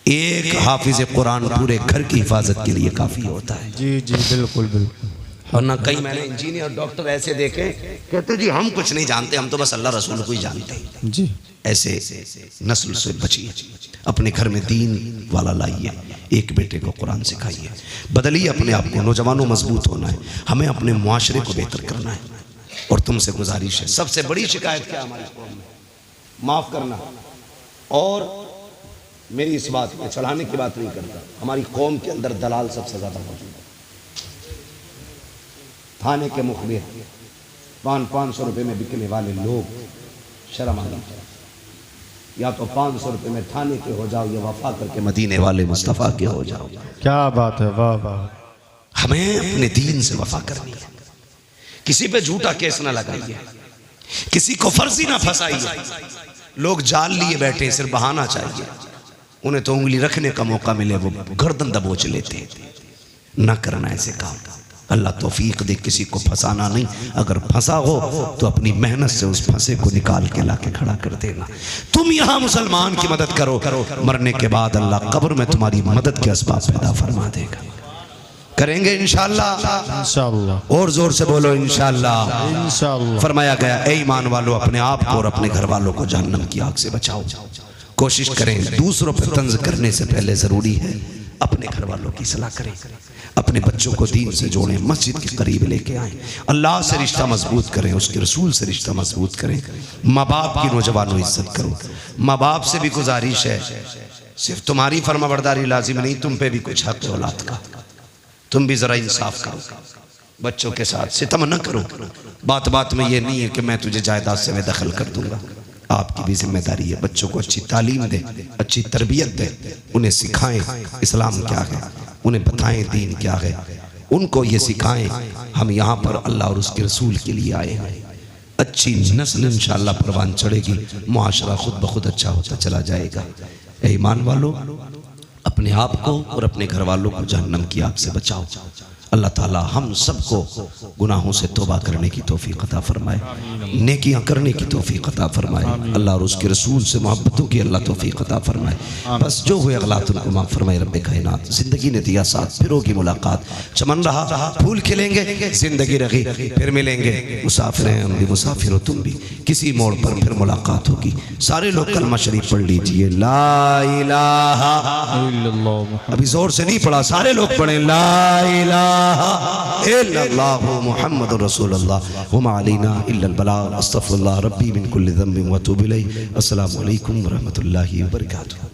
1 हाफिज कुरान पूरे घर की हिफाजत के लिए काफी होता है। जी जी बिल्कुल बिल्कुल। और ना कई मैंने इंजीनियर डॉक्टर ऐसे देखे, कहते जी हम कुछ नहीं जानते, हम तो बस अल्लाह रसूल को ही जानते हैं। जी ऐसे नस्ल से बचिए, अपने घर में दीन वाला लाइए, 1 बेटे को कुरान सिखाइए, बदलिए अपने आप को। नौजवानों मजबूत होना है, हमें अपने मुआशरे को बेहतर करना है। और तुमसे गुजारिश है, सबसे बड़ी शिकायत क्या हमारी कौम में? माफ करना। और मेरी इस बात में चढ़ाने की बात नहीं करता, हमारी कौम के अंदर दलाल सबसे ज्यादा मौजूद है। थाने के मुखबिर 500 रुपए में बिकने वाले लोग, शर्म आनी चाहिए। या तो 500 रुपए में थाने के हो जाओ, या वफा करके मदीने वाले मुस्तफ़ा के हो जाओ। क्या बात है, वाह वाह। हमें अपने दीन से वफा करनी है। किसी पे झूठा केस ना लगाइए, किसी को फर्जी ना फंसाइए। लोग जाल लिए बैठे, सिर्फ बहाना चाहिए। उन्हें तो उंगली रखने का मौका मिले वो गर्दन दबोच लेते हैं। ना करना ऐसे काम। अल्लाह तौफीक दे, किसी को फंसाना नहीं, अगर फंसा हो तो अपनी मेहनत से उस फंसे को निकाल के लाके खड़ा कर देना। तुम यहाँ मुसलमान की मदद करो, मरने के बाद अल्लाह कब्र में तुम्हारी मदद के असबाब पैदा फरमा देगा। करेंगे इंशाअल्लाह। इंशाअल्लाह। और जोर से बोलो इंशाअल्लाह। इंशाअल्लाह। फरमाया गया, ए ईमान वालों, अपने आप को और अपने घर वालों को जहन्नम की आग से बचाओ। कोशिश करें, दूसरों पर तंज करने से पहले जरूरी है अपने घर वालों की सलाह करें, अपने बच्चों को दीन से जोड़ें, मस्जिद के करीब लेके आएं, अल्लाह से रिश्ता मजबूत करें, उसके रसूल से रिश्ता मजबूत करें। माँ बाप की नौजवानों इज्जत करो। माँ बाप से भी गुजारिश है, सिर्फ तुम्हारी फरमाबरदारी लाजिम नहीं, तुम पे भी कुछ हक है औलाद का। तुम भी जरा इंसाफ करो, बच्चों के साथ सितम न करो। बात बात में ये नहीं है कि मैं तुझे जायदाद से बेदखल कर दूंगा। आपकी भी जिम्मेदारी है, बच्चों को अच्छी तालीम दें, अच्छी तरबियत दें, उन्हें सिखाएं इस्लाम क्या है, उन्हें बताएं दीन क्या है, उनको ये सिखाएं हम यहाँ पर अल्लाह और उसके रसूल के लिए आए हैं। अच्छी नस्ल इंशाअल्लाह परवान चढ़ेगी, मुआशरा खुद ब खुद अच्छा होता चला जाएगा। ए ईमान वालों, अपने आप को और अपने घर वालों को जहन्नम की आग से बचाओ। अल्लाह ताला हम सबको गुनाहों से तौबा करने की तौफीक अता फरमाए, नेकियां करने की तौफीक अता फरमाए, अल्लाह और उसके रसूल से मोहब्बतों की अल्लाह तौफीक अता फरमाए। बस जो हुए अगलात उनको माफ़ फरमाए रब्बे कायनात। जिंदगी ने दिया साथ, फिर होगी मुलाकात, चमन रहा फूल खिलेंगे, जिंदगी रही फिर मिलेंगे। मुसाफिर हैं हम भी, मुसाफिर हो तुम भी, किसी मोड़ पर फिर मुलाकात होगी। सारे लोग कलमा शरीफ पढ़ लीजिए, ला इलाहा इल्लल्लाह। अभी जोर से नहीं पढ़ा, सारे लोग पढ़े, ला इलाहा इल्लल्लाहु मुहम्मदुर रसूलुल्लाह व मा अलैना इल्लल बलाग। अस्तगफिरुल्लाह रब्बी मिन कुल्लि ज़ंबिन व अतूबु इलैहि। अस्सलामु अलैकुम व रहमतुल्लाहि व बरकातुहू।